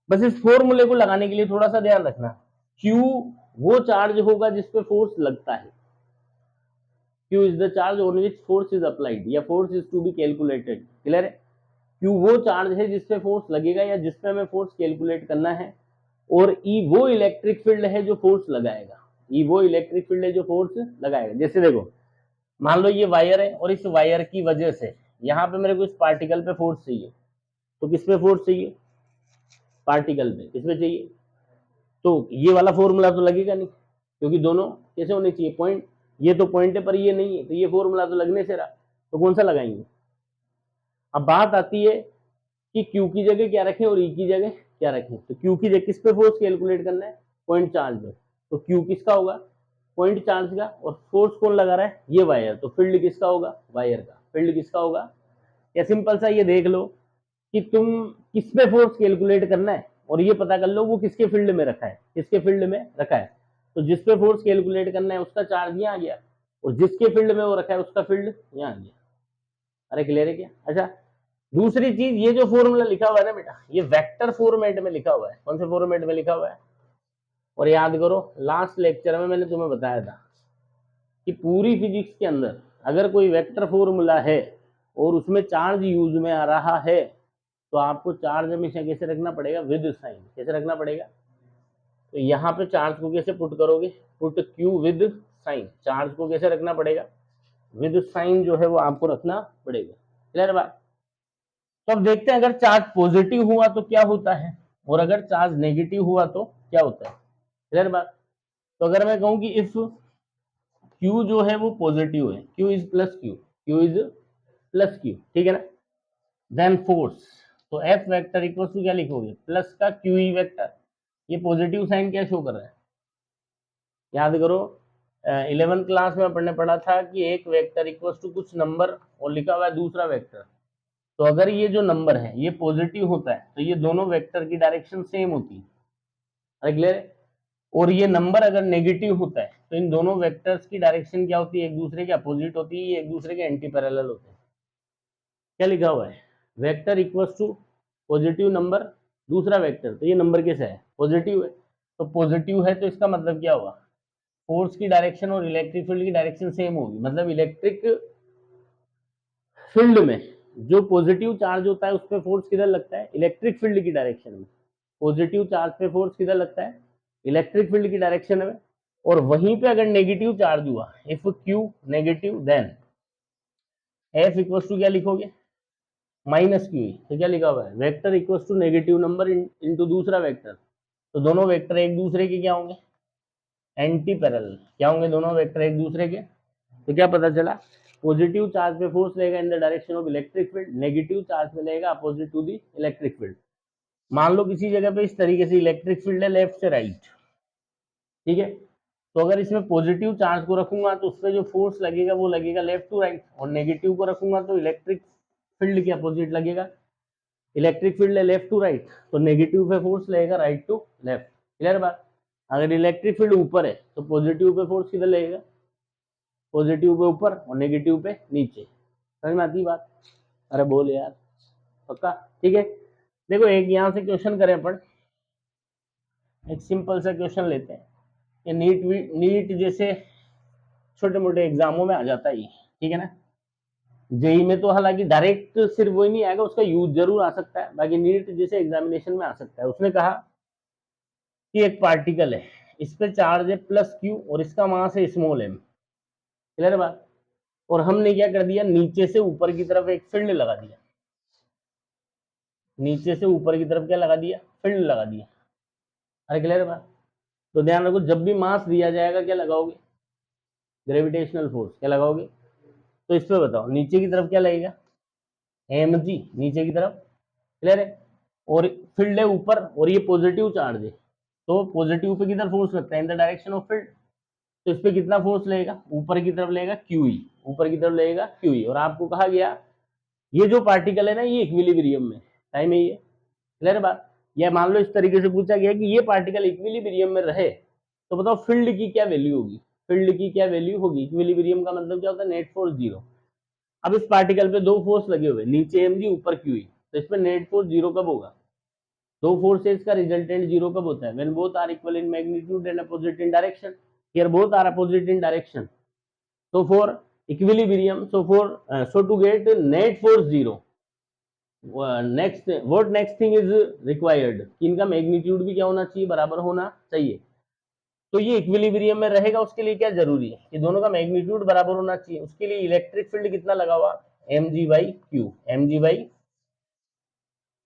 बस इस फॉर्मूले को लगाने के लिए थोड़ा सा ध्यान रखना, Q वो चार्ज होगा जिसपे फोर्स लगता है, Q is the charge on which force is applied या force is to be calculated, clear है। Q वो चार्ज है जिसपे फोर्स लगेगा या जिसपे हमें फोर्स कैलकुलेट करना है, और E वो इलेक्ट्रिक फील्ड है जो फोर्स लगाएगा, E वो इलेक्ट्रिक फील्ड है जो फोर्स लगाएगा। जैसे देखो, मान लो ये वायर है और इस वायर की वजह से यहाँ पे मेरे को इस पार्टिकल पे फोर्स चाहिए, तो किस पे फोर्स चाहिए, पार्टिकल पे, किस पे चाहिए, तो ये वाला फॉर्मूला तो लगेगा नहीं, क्योंकि दोनों कैसे होने चाहिए, पॉइंट, ये तो पॉइंट है पर ये नहीं है, तो ये फॉर्मूला तो लगने से रहा, तो कौन सा लगाएंगे। अब बात आती है कि Q की जगह क्या रखें और E की जगह क्या रखें, तो Q की जगह किस पे फोर्स कैलकुलेट करना है, पॉइंट चार्ज पे, तो Q किसका होगा, पॉइंट चार्ज का, और फोर्स कौन लगा रहा है, ये वायर, तो फील्ड किसका होगा, वायर का, फील्ड किसका होगा। या सिंपल सा ये देख लो कि तुम किस पे फोर्स कैलकुलेट करना है और ये पता कर लो वो किसके फील्ड में रखा है, किसके फील्ड में रखा है, तो जिस पे फोर्स कैलकुलेट करना है उसका चार्ज यहाँ आ गया, और जिसके फील्ड में वो रखा है उसका फील्ड यहाँ आ गया। अरे क्लियर है क्या। अच्छा, दूसरी चीज, ये जो फॉर्मूला लिखा हुआ है ना बेटा, ये वेक्टर फॉर्मेट में लिखा हुआ है, कौन से फॉर्मेट में लिखा हुआ है, और याद करो लास्ट लेक्चर में मैंने तुम्हें बताया था कि पूरी फिजिक्स के अंदर अगर कोई वेक्टर फॉर्मूला है और उसमें चार्ज यूज में आ रहा है, तो आपको चार्ज हमेशा कैसे रखना पड़ेगा, विद साइन, कैसे रखना पड़ेगा, तो यहाँ पे चार्ज को कैसे पुट करोगे, put Q with sign, charge को कैसे रखना पड़ेगा, विद साइन जो है वो आपको रखना पड़ेगा, क्लियर बात। तो अब देखते हैं अगर चार्ज पॉजिटिव हुआ तो क्या होता है, और अगर चार्ज नेगेटिव हुआ तो क्या होता है, क्लियर बात। तो अगर मैं कहूं कि इफ Q जो है वो पॉजिटिव है, Q is plus Q, Q is plus Q, ठीक है ना, देन फोर्स, तो F वेक्टर इक्वल टू क्या लिखोगे, प्लस का QE वेक्टर, ये पॉजिटिव साइन क्या शो कर रहा है, याद करो 11th क्लास में अपन ने पढ़ा था कि एक वेक्टर इक्वल टू कुछ नंबर और लिखा हुआ है दूसरा वेक्टर, तो अगर ये जो नंबर है ये पॉजिटिव होता है तो ये दोनों वेक्टर की डायरेक्शन सेम होती है, क्लियर है, और ये नंबर अगर नेगेटिव होता है तो इन दोनों वेक्टर्स की डायरेक्शन क्या होती है, एक दूसरे के अपोजिट होती है, ये एक दूसरे के एंटी पैरेलल होते हैं। क्या लिखा हुआ है, vector equals to positive number दूसरा वेक्टर, तो ये नंबर कैसा है, पॉजिटिव है, तो पॉजिटिव है तो इसका मतलब क्या होगा, फोर्स की डायरेक्शन और इलेक्ट्रिक फील्ड की डायरेक्शन सेम होगी, मतलब इलेक्ट्रिक फील्ड में जो पॉजिटिव चार्ज होता है उस पर फोर्स किधर लगता है, इलेक्ट्रिक फील्ड की डायरेक्शन में, पॉजिटिव चार्ज पे फोर्स किधर लगता है, इलेक्ट्रिक फील्ड की डायरेक्शन में, और वहीं पे अगर नेगेटिव चार्ज हुआ, if Q negative then F equal to क्या लिखोगे, माइनस क्यू। तो क्या लिखा हुआ है, vector equal to negative number into दूसरा वेक्टर। तो दोनों वेक्टर एक दूसरे के क्या होंगे, एंटी पैरेलल। क्या होंगे दोनों वेक्टर एक दूसरे के। तो क्या पता चला, पॉजिटिव चार्ज पे फोर्स लेगा in the direction of electric field, negative charge पे लेगा opposite to the electric field. मान लो किसी जगह पे इस तरीके से इलेक्ट्रिक फील्ड है लेफ्ट से राइट, ठीक है। तो अगर इसमें पॉजिटिव चार्ज को रखूंगा तो उस पर जो फोर्स लगेगा वो लगेगा लेफ्ट टू राइट, और नेगेटिव को रखूंगा तो इलेक्ट्रिक फील्ड के अपोजिट लगेगा। इलेक्ट्रिक फील्ड है लेफ्ट टू राइट, तो नेगेटिव पे फोर्स लगेगा राइट टू लेफ्ट। क्लियर बात। अगर इलेक्ट्रिक फील्ड ऊपर है तो पॉजिटिव पे फोर्स किधर लगेगा, पॉजिटिव पे ऊपर और नेगेटिव पे नीचे। समझ में आती बात। अरे बोल यार, पक्का। ठीक है, देखो एक यहाँ से क्वेश्चन करें अपन, एक सिंपल सा क्वेश्चन लेते हैं। ये नीट जैसे छोटे मोटे एग्जामों में आ जाता है, ठीक है ना। जेई में तो हालांकि डायरेक्ट सिर्फ वही नहीं आएगा, उसका यूज जरूर आ सकता है, बाकी नीट जैसे एग्जामिनेशन में आ सकता है। उसने कहा कि एक पार्टिकल है, इस पे चार्ज है प्लस क्यू और इसका मास है स्मॉल एम। क्लियर बात। और हमने क्या कर दिया, नीचे से ऊपर की तरफ एक फील्ड लगा दिया, नीचे से ऊपर की तरफ क्या लगा दिया, फील्ड लगा दिया। अरे क्लियर बात। तो ध्यान रखो, जब भी मास दिया जाएगा क्या लगाओगे, ग्रेविटेशनल फोर्स। क्या लगाओगे, तो इस पे बताओ नीचे की तरफ क्या लगेगा, एम जी, नीचे की तरफ। क्लियर है। और फील्ड है ऊपर और ये पॉजिटिव चार्ज है, तो पॉजिटिव पे किधर फोर्स लगता है, इन द डायरेक्शन ऑफ फील्ड। तो इस पे कितना फोर्स लगेगा, ऊपर की तरफ लगेगा क्यूई, ऊपर की तरफ लगेगा क्यूई। और आपको कहा गया ये जो पार्टिकल है ना ये इक्विलिब्रियम में, टाइम है ये। क्लियर बात। या मान लो इस तरीके से पूछा गया कि ये पार्टिकल इक्विलिब्रियम में रहे तो बताओ फील्ड की क्या वैल्यू होगी, फील्ड की क्या वैल्यू होगी। इक्विलिब्रियम का मतलब क्या होता है, नेट फोर्स जीरो। अब इस पार्टिकल पे दो फोर्स लगे हुए, नीचे एम जी ऊपर क्यू ई, तो इसमें नेट फोर्स जीरो कब होगा, दो फोर्सेस का रिजल्टेंट जीरो कब होता है, when both are equal in magnitude and opposite in direction. Here both are opposite in direction. so for equilibrium, so to get net force zero, next what next thing is required, इनका magnitude भी क्या होना चाहिए, बराबर होना चाहिए। तो ये इक्विलिब्रियम में रहेगा, उसके लिए क्या जरूरी है कि दोनों का मैग्नीट्यूड बराबर होना चाहिए। उसके लिए इलेक्ट्रिक फील्ड कितना लगा हुआ, M G by Q, M G by.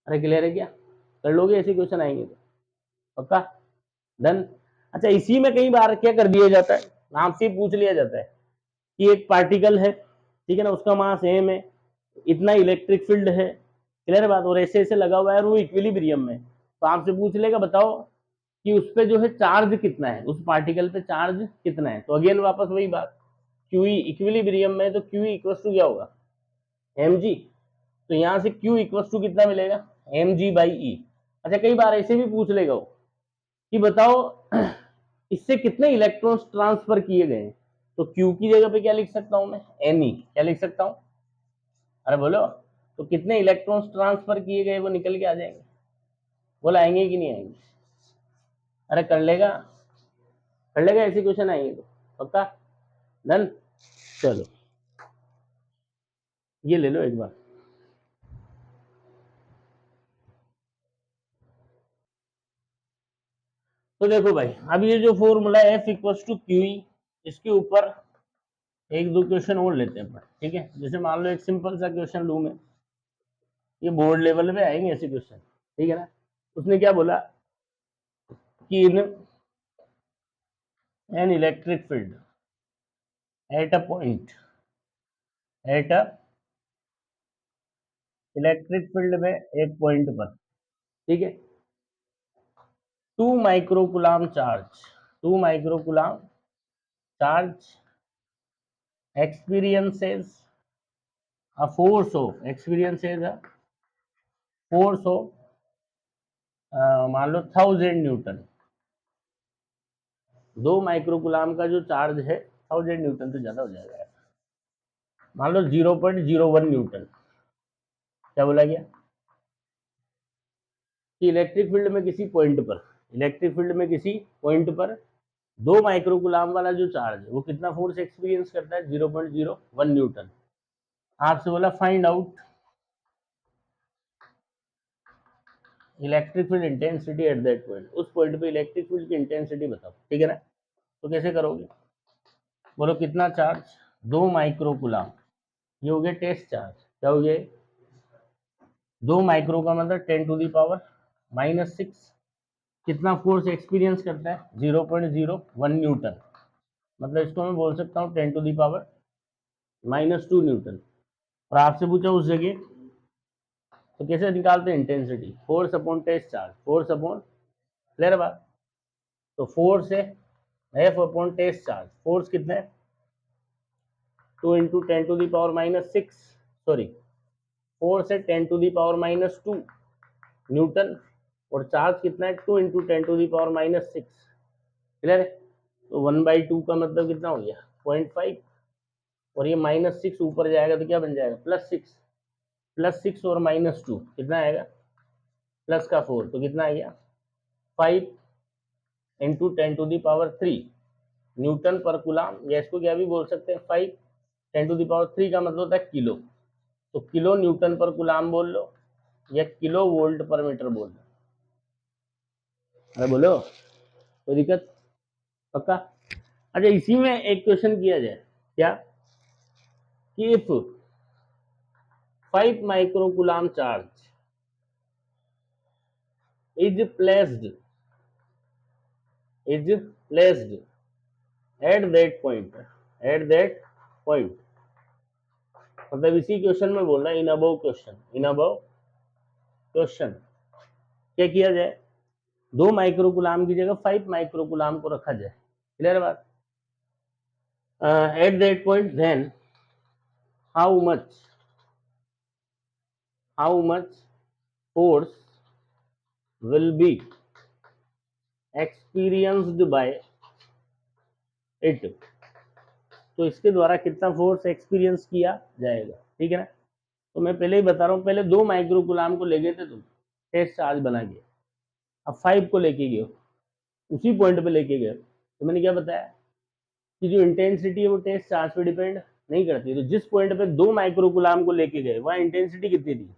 अरे क्लियर है क्या, कर लोगे ऐसे क्वेश्चन आएंगे तो, पक्का डन। अच्छा, इसी में कई बार क्या कर दिया जाता है, आपसे पूछ लिया जाता है कि एक पार्टिकल है, ठीक है ना, उसका मास एम है, इतना इलेक्ट्रिक फील्ड है। क्लियर बात। और ऐसे ऐसे लगा हुआ है और वो इक्विलिब्रियम में, तो आपसे पूछ लेगा बताओ कि उस पे जो है चार्ज कितना है, उस पार्टिकल पे चार्ज कितना है। तो अगेन वापस वही बात, क्यू इक्विलिब्रियम में, तो क्यू इक्वल टू क्या होगा, एम जी। तो यहाँ से क्यू इक्वल टू कितना मिलेगा, एम जी बाई ई। अच्छा, कई बार ऐसे भी पूछ लेगा वो कि बताओ इससे कितने इलेक्ट्रॉन्स ट्रांसफर किए गए। तो क्यू की जगह पे क्या लिख सकता हूं मैं, एन ई। क्या लिख सकता हूं, अरे बोलो। तो कितने इलेक्ट्रॉन्स ट्रांसफर किए गए वो निकल के आ जाएंगे, बोला आएंगे कि नहीं आएंगे। अरे कर लेगा ऐसे क्वेश्चन आएंगे तो, पक्का डन। चलो ये ले लो एक बार। तो देखो भाई, अब ये जो फॉर्मूला है F equal to Q E, इसके ऊपर एक दो क्वेश्चन और लेते हैं अपन, ठीक है। जैसे मान लो एक सिंपल सा क्वेश्चन लू मैं, ये बोर्ड लेवल पे आएंगे ऐसे क्वेश्चन, ठीक है ना। उसने क्या बोला कि in an electric field at a point, at a electric field में एक पॉइंट पर, ठीक है, 2 microcoulomb charge, 2 microcoulomb charge experiences a force of, experiences a force of मान लो 1000 न्यूटन। 2 माइक्रोकुलाम का जो चार्ज है 1000 न्यूटन तो ज्यादा हो जाएगा, मान लो 0.01 न्यूटन। क्या बोला गया कि इलेक्ट्रिक फील्ड में किसी पॉइंट पर, इलेक्ट्रिक फील्ड में किसी पॉइंट पर 2 माइक्रोकुलाम वाला जो चार्ज है वो कितना फोर्स एक्सपीरियंस करता है, 0.01 न्यूटन। आपसे बोला find out electric field intensity at that point, उस पॉइंट पे इलेक्ट्रिक फील्ड की इंटेंसिटी बताओ, ठीक है ना। तो कैसे करोगे, बोलो कितना चार्ज, 2 माइक्रो कूलम, ये हो गया टेस्ट चार्ज, क्या हो गया, 2 माइक्रो का मतलब 10⁻⁻6, कितना फोर्स एक्सपीरियंस करता है, 0.01 न्यूटन, मतलब इसको मैं बोल सकता हूँ 10⁻⁻2 न्यूटन। और आपसे पूछा उस जगह तो कैसे निकालते हैं intensity, force upon test charge, force upon, clear बात, तो फोर्स है F upon test charge, force कितना है 2 इंटू 10⁻⁻6, सॉरी फोर्स है 10⁻⁻2 न्यूटन, और चार्ज कितना है 2 इंटू 10⁻⁻6, क्लियर है, तो 1/2 का मतलब कितना हो गया 0.5, और ये -6 ऊपर जाएगा तो क्या बन जाएगा +6, +6 और -2 कितना आएगा, प्लस का 4, तो कितना आ गया 5 इंटू 10⁻³ न्यूटन पर कूलम, या इसको क्या भी बोल सकते हैं 5 10⁻³ का मतलब होता है किलो, तो किलो न्यूटन पर कूलम बोल लो या किलो वोल्ट पर मीटर बोल लो, अरे बोलो कोई दिक्कत, पक्का। अच्छा इसी में एक क्वेश्चन किया जाए, क्या कि if 5 micro coulomb charge is placed at that point, मतलब इसी क्वेश्चन में बोल रहा है, इन अबव क्वेश्चन क्या किया जाए, 2 माइक्रो कूलम की जगह 5 माइक्रो कूलम को रखा जाए, क्लियर बात, at that point then how much force will be experienced by it, तो इसके द्वारा कितना फोर्स एक्सपीरियंस किया जाएगा, ठीक है ना। तो मैं पहले ही बता रहा हूँ, पहले 2 माइक्रो कूलम को ले गए थे तुम टेस्ट चार्ज बना के, अब 5 को लेके गए, उसी पॉइंट पे लेके गए, तो मैंने क्या बताया कि जो इंटेंसिटी है वो टेस्ट चार्ज पे डिपेंड नहीं करती, तो जिस पॉइंट पे 2 माइक्रो कूलम को लेके गए वहाँ इंटेंसिटी कितनी थी,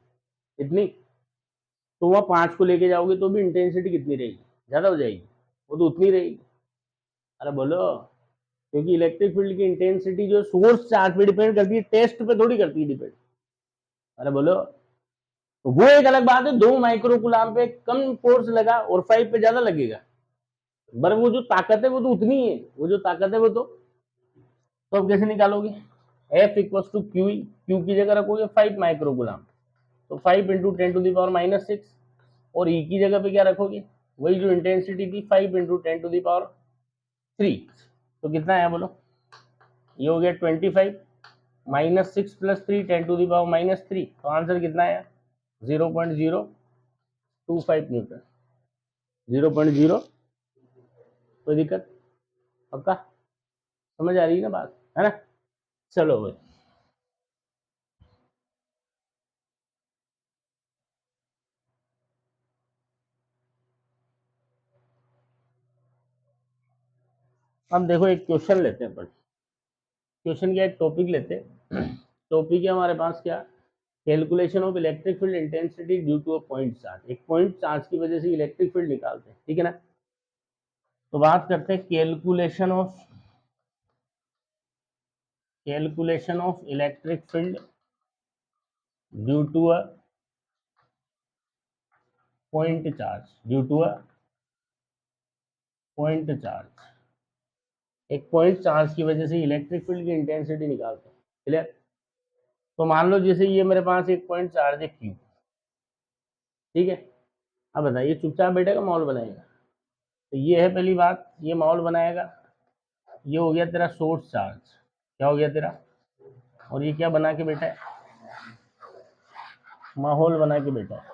इतनी, तो वहाँ 5 को लेके जाओगे तो भी इंटेंसिटी कितनी रहेगी, ज्यादा हो जाएगी, वो तो उतनी रहेगी, अरे बोलो, क्योंकि इलेक्ट्रिक फील्ड की इंटेंसिटी जो सोर्स चार्ज पे डिपेंड करती है, टेस्ट पे थोड़ी करती है डिपेंड, अरे बोलो, तो वो एक अलग बात है, 2 माइक्रो कूलम पे कम फोर्स लगा और 5 पे ज्यादा लगेगा, पर वो जो ताकत है वो तो उतनी है, वो जो ताकत है वो तो अब कैसे निकालोगे, F equals to Q, Q की जगह रखोगे 5 माइक्रो कूलम, तो 5 इंटू 10⁻⁻6, और ई की जगह पे क्या रखोगे, वही जो इंटेंसिटी थी 5 इंटू 10⁻³ तो कितना है बोलो, ये हो गया 25 -6 + 3 10⁻³ तो आंसर कितना है 0.025 न्यूटन, 0.0, कोई दिक्कत, पक्का समझ आ रही है ना बात, है ना, चलो भाई, अब देखो एक क्वेश्चन लेते हैं अपन, क्वेश्चन क्या, एक टॉपिक लेते हैं, टॉपिक है हमारे पास क्या, calculation of electric field intensity due to a point charge, एक पॉइंट चार्ज की वजह से इलेक्ट्रिक फील्ड निकालते हैं, ठीक है ना। तो बात करते हैं calculation of electric field due to a point charge, एक पॉइंट चार्ज की वजह से इलेक्ट्रिक फील्ड की इंटेंसिटी निकालते हैं, क्लियर। तो मान लो जैसे ये मेरे पास एक पॉइंट चार्ज है क्यू, ठीक है, अब बताइए चुपचाप बैठेगा माहौल बनाएगा, तो ये है पहली बात, ये माहौल बनाएगा, ये हो गया तेरा सोर्स चार्ज, क्या हो गया तेरा, और ये क्या बना के बैठा है, माहौल बना के बैठा है,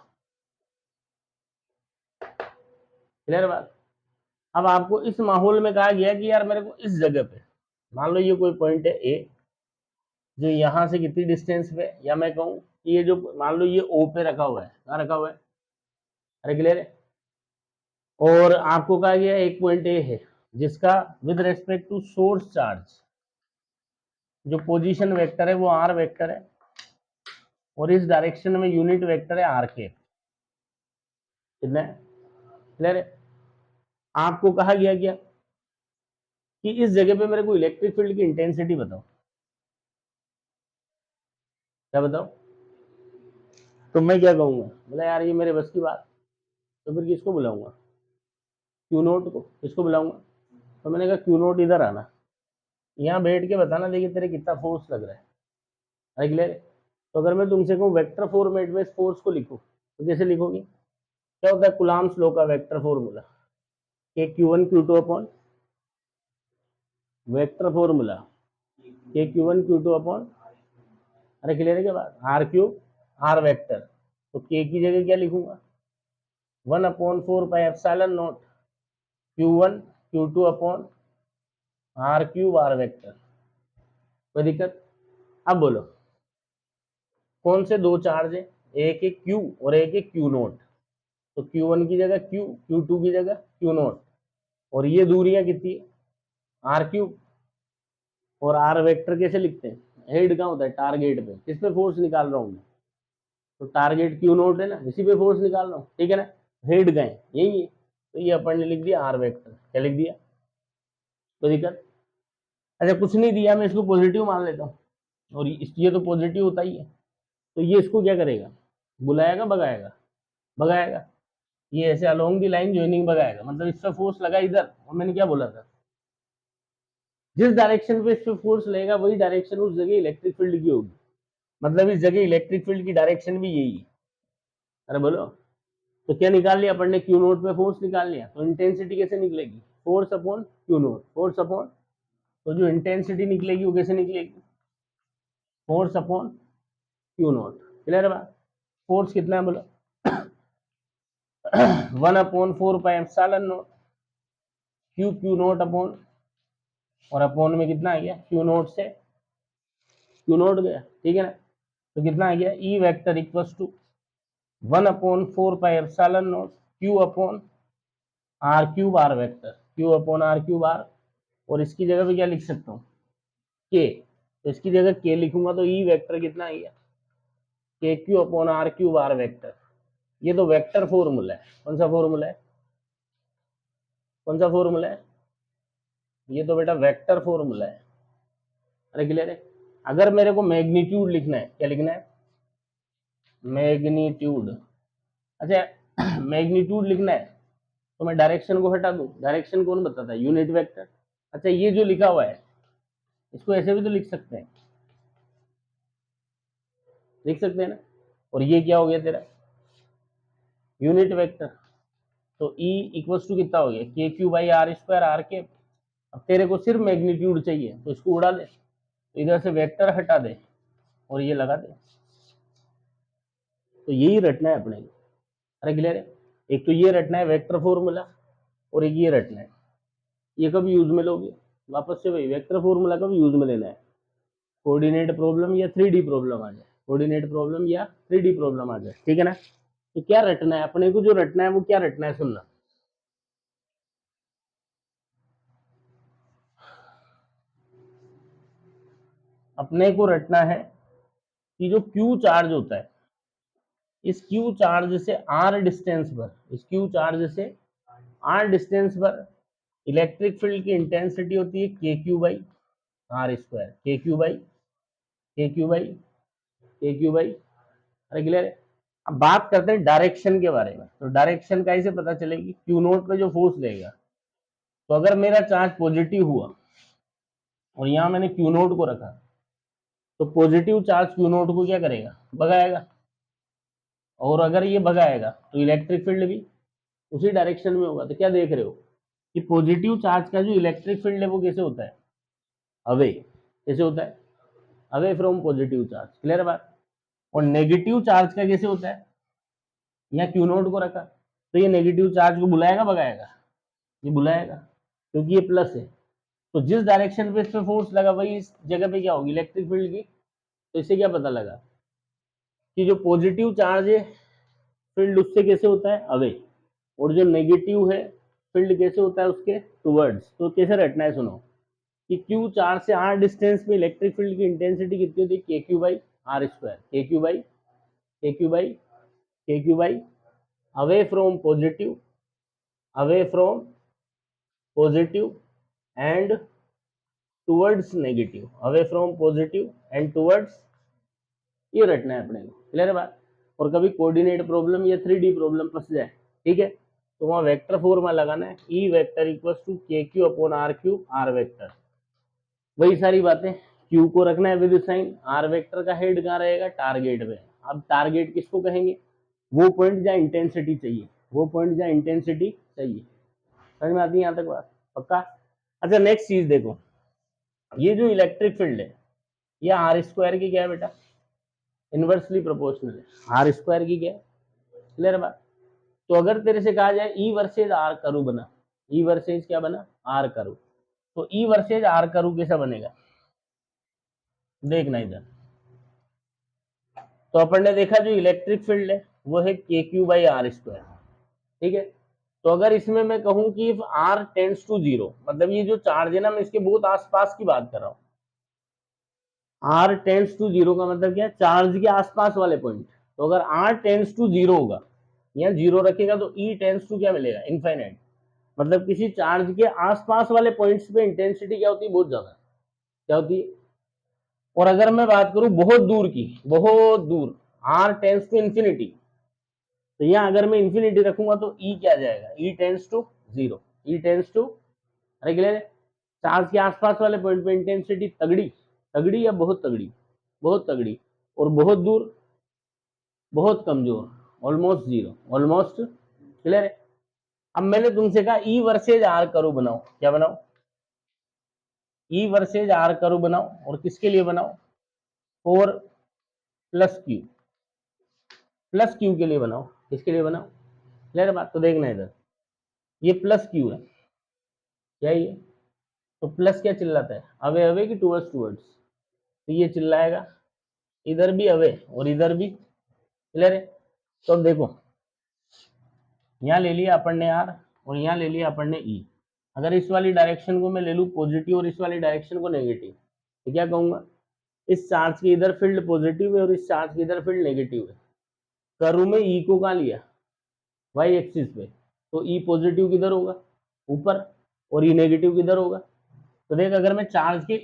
क्लियर बात। अब आपको इस माहौल में कहा गया कि यार मेरे को इस जगह पे, मान लो ये कोई पॉइंट है ए, जो यहाँ से कितनी डिस्टेंस पे, या मैं कहूँ कि ये जो मान लो ये ओ पे रखा हुआ है, कहाँ रखा हुआ है, अरे क्लियर है, और आपको कहा गया एक पॉइंट ए है जिसका with respect to source charge जो पोजीशन वेक्टर है वो आर वेक्टर है, और इस डायरेक्शन में यूनिट वेक्टर है आर के, कितना है, क्लियर है। आपको कहा गया क्या कि इस जगह पे मेरे को इलेक्ट्रिक फील्ड की इंटेंसिटी बताओ, क्या बताओ। तो मैं क्या कहूंगा, बोला यार ये मेरे बस की बात, तो फिर किसको बुलाऊंगा, क्यू नोट को, किसको बुलाऊंगा। तो मैंने कहा क्यू नोट इधर आना, यहाँ बैठ के बताना देखिए तेरे कितना फोर्स लग रहा है क्लियर। तो अगर मैं तुमसे कहूँ वेक्टर फॉर्मेट में इस फोर्स को लिखो तो कैसे लिखोगे, क्या होता है कुलाम्स लॉ का vector formula, K Q one Q two upon vector formula K Q one Q two upon, अरे क्लियर है क्या बात, आर क्यूब आर वेक्टर। तो के की जगह क्या लिखूंगा, 1/4 pi epsilon naught Q one Q two upon R cube R vector. कोई दिक्कत। अब बोलो कौन से दो चार्ज है, एक है क्यू और एक है क्यू नोट। तो क्यू वन की जगह क्यू, क्यू टू की जगह क्यू नोट, और ये दूरियां कितनी है, आर क्यूब। और आर वेक्टर कैसे लिखते हैं, हेड कहाँ होता है, टारगेट पे, किस पे फोर्स निकाल रहा हूँ मैं, तो टारगेट क्यू नोट है ना, इसी पे फोर्स निकाल रहा हूँ, ठीक है ना। हेड गए यही है, तो ये अपन ने लिख दिया आर वेक्टर, क्या लिख दिया, कोई दिक्कत। अच्छा कुछ नहीं दिया, मैं इसको पॉजिटिव मान लेता हूँ, और ये तो पॉजिटिव होता ही है, तो ये इसको क्या करेगा, बुलाएगा भगाएगा, भगाएगा। ये ऐसे अलोंग दी लाइन ज्वाइनिंग भगाएगा, मतलब इस पे फोर्स लगा इधर, और मैंने क्या बोला था, जिस डायरेक्शन पे इस पे फोर्स लगेगा वही डायरेक्शन उस जगह इलेक्ट्रिक फील्ड की होगी, मतलब इस जगह इलेक्ट्रिक फील्ड की डायरेक्शन भी यही है। अरे बोलो, तो क्या निकाल लिया अपन ने, क्यू नोट पे फोर्स निकाल लिया, तो इंटेंसिटी कैसे निकलेगी, force upon Q naught, force upon, तो जो इंटेंसिटी निकलेगी वो कैसे निकलेगी, force upon Q naught. Clear है बात। फोर्स कितना है बोलो, 1/4 pi epsilon naught Q Q naught upon, और अपॉन में कितना आ गया, क्यू नोट से क्यू नोट गया, ठीक है ना। तो कितना आ गया, E vector equals to 1/4 pi epsilon naught Q upon R cube R vector, Q upon R cube R. और इसकी जगह पे क्या लिख सकता हूँ, के, तो इसकी जगह के लिखूंगा तो ई वेक्टर कितना आ गया, K Q upon R cube R vector. ये तो वेक्टर फॉर्मूला है, कौन सा फॉर्मूला है, कौन सा फॉर्मूला है, ये तो बेटा वेक्टर फॉर्मूला है। अरे क्लियर है। अगर मेरे को मैग्नीट्यूड लिखना है, क्या लिखना है, मैग्नीट्यूड। अच्छा मैग्नीट्यूड लिखना है तो मैं डायरेक्शन को हटा दूं, डायरेक्शन कौन बताता है, यूनिट वेक्टर। अच्छा ये जो लिखा हुआ है इसको ऐसे भी तो लिख सकते हैं, लिख सकते हैं ना। और ये क्या हो गया तेरा, यूनिट वेक्टर। तो ई इक्वल्स टू कितना हो गया, K Q by R square R K. अब तेरे को सिर्फ मैग्नीट्यूड चाहिए तो इसको उड़ा दे, तो इधर से वेक्टर हटा दे और ये लगा दे, तो यही रटना है अपने को। अरे क्लियर है। एक तो ये रटना है वेक्टर फॉर्मूला, और एक ये रटना है, ये कब यूज में लोगे, वापस से वही वेक्टर फॉर्मूला कब यूज में लेना है, कोऑर्डिनेट प्रॉब्लम या 3D प्रॉब्लम आ जाए, कोऑर्डिनेट प्रॉब्लम या 3D प्रॉब्लम आ जाए, ठीक है ना। तो क्या रटना है अपने को, जो रटना है वो क्या रटना है, सुनना। अपने को रटना है कि जो क्यू चार्ज होता है, इस क्यू चार्ज से आर डिस्टेंस पर, इस क्यू चार्ज से आर डिस्टेंस पर इलेक्ट्रिक फील्ड की इंटेंसिटी होती है K Q by R square, के क्यू बाई, के क्यू बाई, के क्यू बाई। अरे क्लियर है। अब बात करते हैं डायरेक्शन के बारे में, तो डायरेक्शन कैसे पता चलेगी, क्यू नोट पे जो फोर्स लेगा, तो अगर मेरा चार्ज पॉजिटिव हुआ और यहाँ मैंने क्यू नोट को रखा, तो पॉजिटिव चार्ज क्यू नोट को क्या करेगा, भगाएगा। और अगर ये भगाएगा तो इलेक्ट्रिक फील्ड भी उसी डायरेक्शन में होगा। तो क्या देख रहे हो कि पॉजिटिव चार्ज का जो इलेक्ट्रिक फील्ड है वो कैसे होता है, अवे, कैसे होता है, away from positive charge. Clear बात। और नेगेटिव चार्ज का कैसे होता है, यहाँ क्यू नोट को रखा तो ये नेगेटिव चार्ज को बुलाएगा भगाएगा, ये बुलाएगा, क्योंकि ये प्लस है। तो जिस डायरेक्शन पे इस पे फोर्स लगा वही इस जगह पे क्या होगी, इलेक्ट्रिक फील्ड की। तो इससे क्या पता लगा कि जो पॉजिटिव चार्ज है फील्ड उससे कैसे होता है, अवे, और जो नेगेटिव है फील्ड कैसे होता है उसके टुवर्ड्स। तो कैसे रटना है सुनो, कि क्यू चार्ज से आर डिस्टेंस में इलेक्ट्रिक फील्ड की इंटेंसिटी कितनी होती है, K Q by R square, के क्यू बाई, के क्यू बाई, के Q by, away from positive, away from positive and towards negative, away from positive and towards, ये रटना है अपने को, क्लियर है बात। और कभी कोऑर्डिनेट प्रॉब्लम या 3D प्रॉब्लम फंस जाए, ठीक है, तो वहाँ वेक्टर फॉर्मूला लगाना है, E vector equal to K Q upon R Q, R vector, वही सारी बातें। क्यू को रखना है विद साइन, आर वेक्टर का हेड कहाँ रहेगा, टारगेट पे। अब टारगेट किसको कहेंगे, वो पॉइंट जहाँ इंटेंसिटी चाहिए, वो पॉइंट जहाँ इंटेंसिटी चाहिए। समझ में आती है यहाँ तक बात, पक्का। अच्छा नेक्स्ट चीज देखो, ये जो इलेक्ट्रिक फील्ड है ये आर स्क्वायर की क्या है बेटा, इनवर्सली प्रोपोर्शनल है, आर स्क्वायर की क्या है, क्लियर बात। तो अगर तेरे से कहा जाए ई वर्सेज आर करू बना, ई वर्सेज क्या बना, आर करू, तो ई वर्सेज आर करू कैसा बनेगा, देखना इधर। तो अपन ने देखा जो इलेक्ट्रिक फील्ड है वो है K Q by R square, ठीक है। तो अगर इसमें मैं कहूं कि if R tends to zero, मतलब ये जो चार्ज है ना, मैं इसके बहुत आसपास की बात कर रहा हूँ, आर टेंड्स टू जीरो का मतलब क्या है, चार्ज के आसपास वाले पॉइंट। तो अगर आर टेंड्स टू जीरो होगा, यहाँ जीरो रखेगा तो ई टेंड्स टू क्या मिलेगा, इनफाइनाइट। मतलब किसी चार्ज के आसपास वाले पॉइंट्स पे इंटेंसिटी क्या होती है, बहुत ज्यादा, क्या होती है। और अगर मैं बात करूं बहुत दूर की, बहुत दूर, आर टेंड्स टू इंफिनिटी, तो यहाँ अगर मैं इंफिनिटी रखूंगा तो ई क्या आ जाएगा, E tends to zero, E tends to, अरे क्लियर है। चार्ज के आसपास वाले पॉइंट पे इंटेंसिटी तगड़ी, तगड़ी या बहुत तगड़ी, बहुत तगड़ी, और बहुत दूर बहुत कमजोर, ऑलमोस्ट जीरो, ऑलमोस्ट, क्लियर है। अब मैंने तुमसे कहा ई वर्सेज आर करो बनाओ, क्या बनाओ, ई वर्सेज आर करो बनाओ, और किसके लिए बनाओ, four plus Q, plus Q के लिए बनाओ, किसके लिए बनाओ, क्लियर बात। तो देखना इधर, ये प्लस क्यू है, क्या ये, तो प्लस क्या चिल्लाता है, अवे अवे की टूवर्ड्स टूवर्ड्स, तो ये चिल्लाएगा, इधर भी अवे और इधर भी, क्लियर है। तो अब देखो, यहाँ ले लिया अपन ने आर और यहाँ ले लिया अपन ने ई, अगर इस वाली डायरेक्शन को मैं ले लूँ पॉजिटिव और इस वाली डायरेक्शन को नेगेटिव, तो क्या कहूंगा, इस चार्ज की इधर फील्ड पॉजिटिव है और इस चार्ज की इधर फील्ड नेगेटिव है। कर्व में ई को कहाँ लिया, वाई एक्सिस पे, तो ई पॉजिटिव किधर होगा, ऊपर, और ई नेगेटिव किधर होगा। तो देख, अगर मैं चार्ज के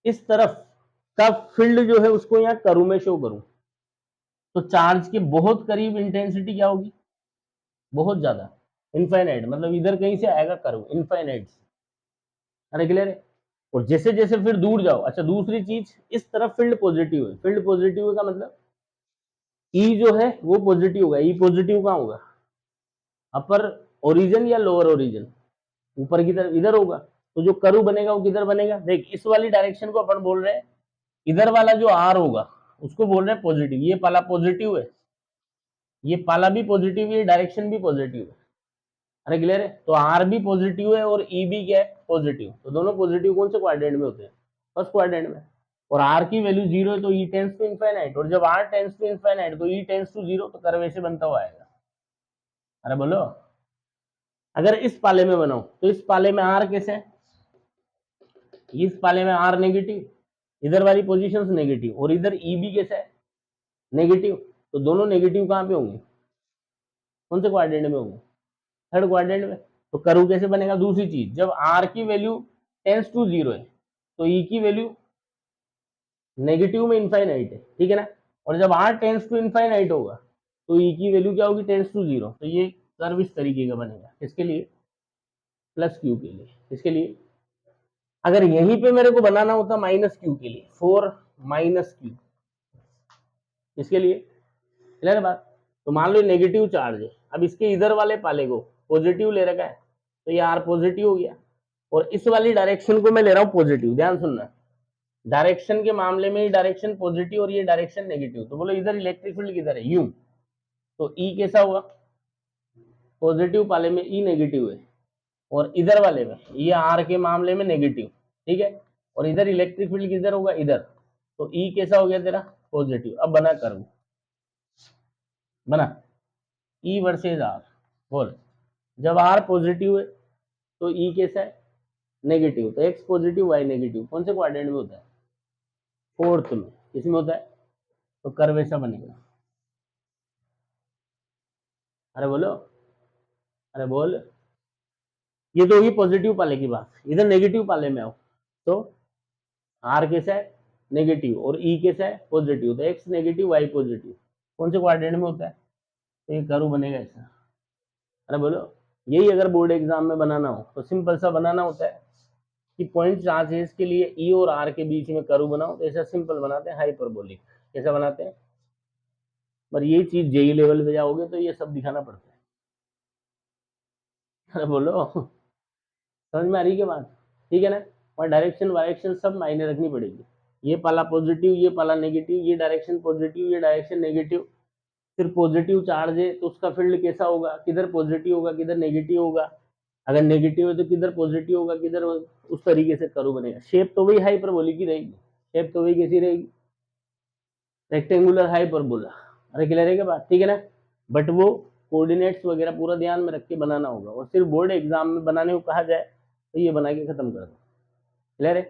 इस तरफ का फील्ड जो है उसको यहाँ कर्व में शो करूं, तो चार्ज के बहुत करीब इंटेंसिटी क्या होगी, बहुत ज्यादा, इनफाइनाइट, मतलब इधर कहीं से आएगा कर्व इनफाइनाइट, अरे क्लियर है। और जैसे जैसे फिर दूर जाओ, अच्छा दूसरी चीज, इस तरफ फील्ड पॉजिटिव है, फील्ड पॉजिटिव है का मतलब ई जो है वो पॉजिटिव होगा, ई पॉजिटिव कहाँ होगा, अपर ओरिजिन या लोअर ओरिजिन, ऊपर की तरफ इधर होगा। तो जो कर्व बनेगा वो किधर बनेगा, देख इस वाली डायरेक्शन को अपन बोल रहे हैं, इधर वाला जो आर होगा उसको बोल रहे हैं पॉजिटिव, ये पाला पॉजिटिव है, ये पाला भी पॉजिटिव है, ये डायरेक्शन भी पॉजिटिव है, अरे क्लियर है। तो आर भी पॉजिटिव है और ई भी क्या है, पॉजिटिव, तो दोनों पॉजिटिव कौन से क्वाड्रेंट में होते हैं, फर्स्ट क्वाड्रेंट में। और आर की वैल्यू जीरो है तो ई टेंस टू इनफाइनाइट, और जब आर टेंस टू इनफाइनाइट तो ई टेंस टू जीरो, तो कर्व ऐसे बनता हुआ आएगा। अरे बोलो, अगर इस पाले में बनाओ तो इस पाले में आर कैसे है, इस पाले में आर नेगेटिव, इधर वाली पोजीशंस नेगेटिव, और इधर ई भी कैसा है, नेगेटिव, तो दोनों नेगेटिव कहाँ पे होंगे, कौन से क्वाड्रेंट में होंगे, थर्ड क्वाड्रेंट में। तो कर्व कैसे बनेगा, दूसरी चीज, जब आर की वैल्यू टेंस टू जीरो है तो ई की वैल्यू नेगेटिव में इनफाइनाइट है, ठीक है ना। और जब आर टेंस टू इनफाइनाइट होगा तो ई की वैल्यू क्या होगी, टेंस टू जीरो। तो ये कर्व इस तरीके का बनेगा, किसके लिए, प्लस क्यू के लिए, किसके लिए। अगर यहीं पे मेरे को बनाना होता माइनस क्यू के लिए, फोर माइनस क्यू, इसके लिए, क्लियर बात। तो मान लो नेगेटिव चार्ज है, अब इसके इधर वाले पाले को पॉजिटिव ले रखा है, तो ये आर पॉजिटिव हो गया, और इस वाली डायरेक्शन को मैं ले रहा हूँ पॉजिटिव, ध्यान सुनना, डायरेक्शन के मामले में डायरेक्शन पॉजिटिव और ये डायरेक्शन नेगेटिव, तो बोलो इधर इलेक्ट्रिक फील्ड किधर है, यू, तो ई कैसा हुआ, पॉजिटिव पाले में ई नेगेटिव है, और इधर वाले में ये आर के मामले में नेगेटिव, ठीक है, और इधर इलेक्ट्रिक फील्ड किधर होगा, इधर, तो ई कैसा हो गया तेरा, पॉजिटिव। अब बना कर्व, बना ई वर्सेज आर, बोल, जब आर पॉजिटिव है तो ई कैसा है, नेगेटिव, तो एक्स पॉजिटिव वाई नेगेटिव, कौन से क्वाड्रेंट में होता है, फोर्थ में, इसमें होता है, तो कर्व ऐसा बनेगा। अरे बोलो, अरे बोल, ये तो होगी पॉजिटिव पाले की बात। इधर नेगेटिव पाले में आओ तो आर कैसा है नेगेटिव और ई कैसा है पॉजिटिव, तो एक्स नेगेटिव वाई पॉजिटिव कौन से क्वाड्रेंट में होता है, तो ये कर्व बनेगा ऐसा। अरे बोलो, यही अगर बोर्ड एग्जाम में बनाना हो तो सिंपल सा बनाना होता है कि पॉइंट चार्जेस के लिए ई और आर के बीच में कर्व बनाओ, तो ऐसा सिंपल बनाते हैं हाइपरबोलिक। कैसा बनाते हैं, पर ये चीज जेई लेवल पे जाओगे तो ये सब दिखाना पड़ता है। अरे बोलो, समझ में आ रही है बात, ठीक है ना। और डायरेक्शन वायरेक्शन सब मायने रखनी पड़ेगी। ये पाला पॉजिटिव, ये पाला नेगेटिव, ये डायरेक्शन पॉजिटिव, ये डायरेक्शन नेगेटिव। फिर पॉजिटिव चार्ज है तो उसका फील्ड कैसा होगा, किधर पॉजिटिव होगा किधर नेगेटिव होगा, अगर नेगेटिव है तो किधर पॉजिटिव होगा किधर, उस तरीके से कर्व बनेगा। शेप तो वही हाइपरबोलिक की रहेगी, शेप तो वही कैसी रहेगी, रेक्टेंगुलर हाइपरबोला। अरे क्लियर है क्या बात, ठीक है ना। बट वो कोऑर्डिनेट्स वगैरह पूरा ध्यान में रख के बनाना होगा, और सिर्फ बोर्ड एग्जाम में बनाने को कहा जाए तो ये बना के खत्म कर दो। क्लियर है।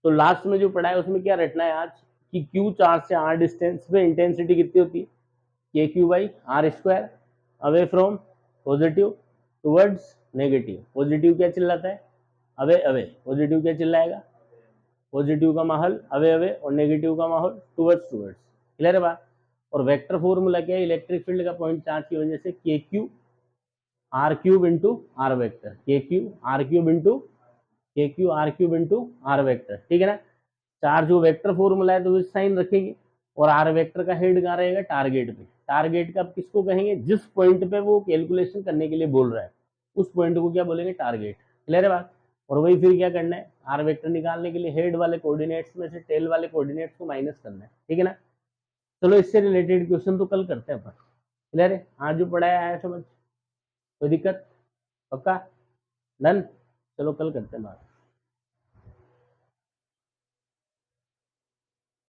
तो लास्ट में जो पढ़ा है उसमें क्या रटना है आज, कि क्यू चार्ज से आर डिस्टेंस पे इंटेंसिटी कितनी होती है, K Q by R square, away from positive towards negative. Positive क्या चिल्लाता है, अवे अवे, पॉजिटिव क्या चिल्लाएगा, पॉजिटिव का माहौल अवे अवे, और नेगेटिव का माहौल टुवर्ड्स टुवर्ड्स। क्लियर है बात। और वेक्टर फॉर्मूला क्या है, इलेक्ट्रिक फील्ड का पॉइंट चार्ज की वजह से K Q R cube into R vector, K Q R cube into K Q R cube into R vector, ठीक है ना। चार्ज जो वेक्टर फॉर्मूला है तो इस साइन रखेंगे, और आर वेक्टर का हेड कहाँ रहेगा, टारगेट पे। टारगेट का किसको कहेंगे, जिस पॉइंट पे वो कैलकुलेशन करने के लिए बोल रहा है उस पॉइंट को क्या बोलेंगे, टारगेट। क्लियर है बात। और वही फिर क्या करना है, आर वेक्टर निकालने के लिए हेड वाले कोऑर्डिनेट्स में से टेल वाले कोऑर्डिनेट्स को माइनस करना है, ठीक है ना। चलो इससे रिलेटेड क्वेश्चन तो कल करते हैं अपन। क्लियर है, आज जो पढ़ाया आया समझ, कोई दिक्कत, पक्का, डन। चलो कल करते हैं बात।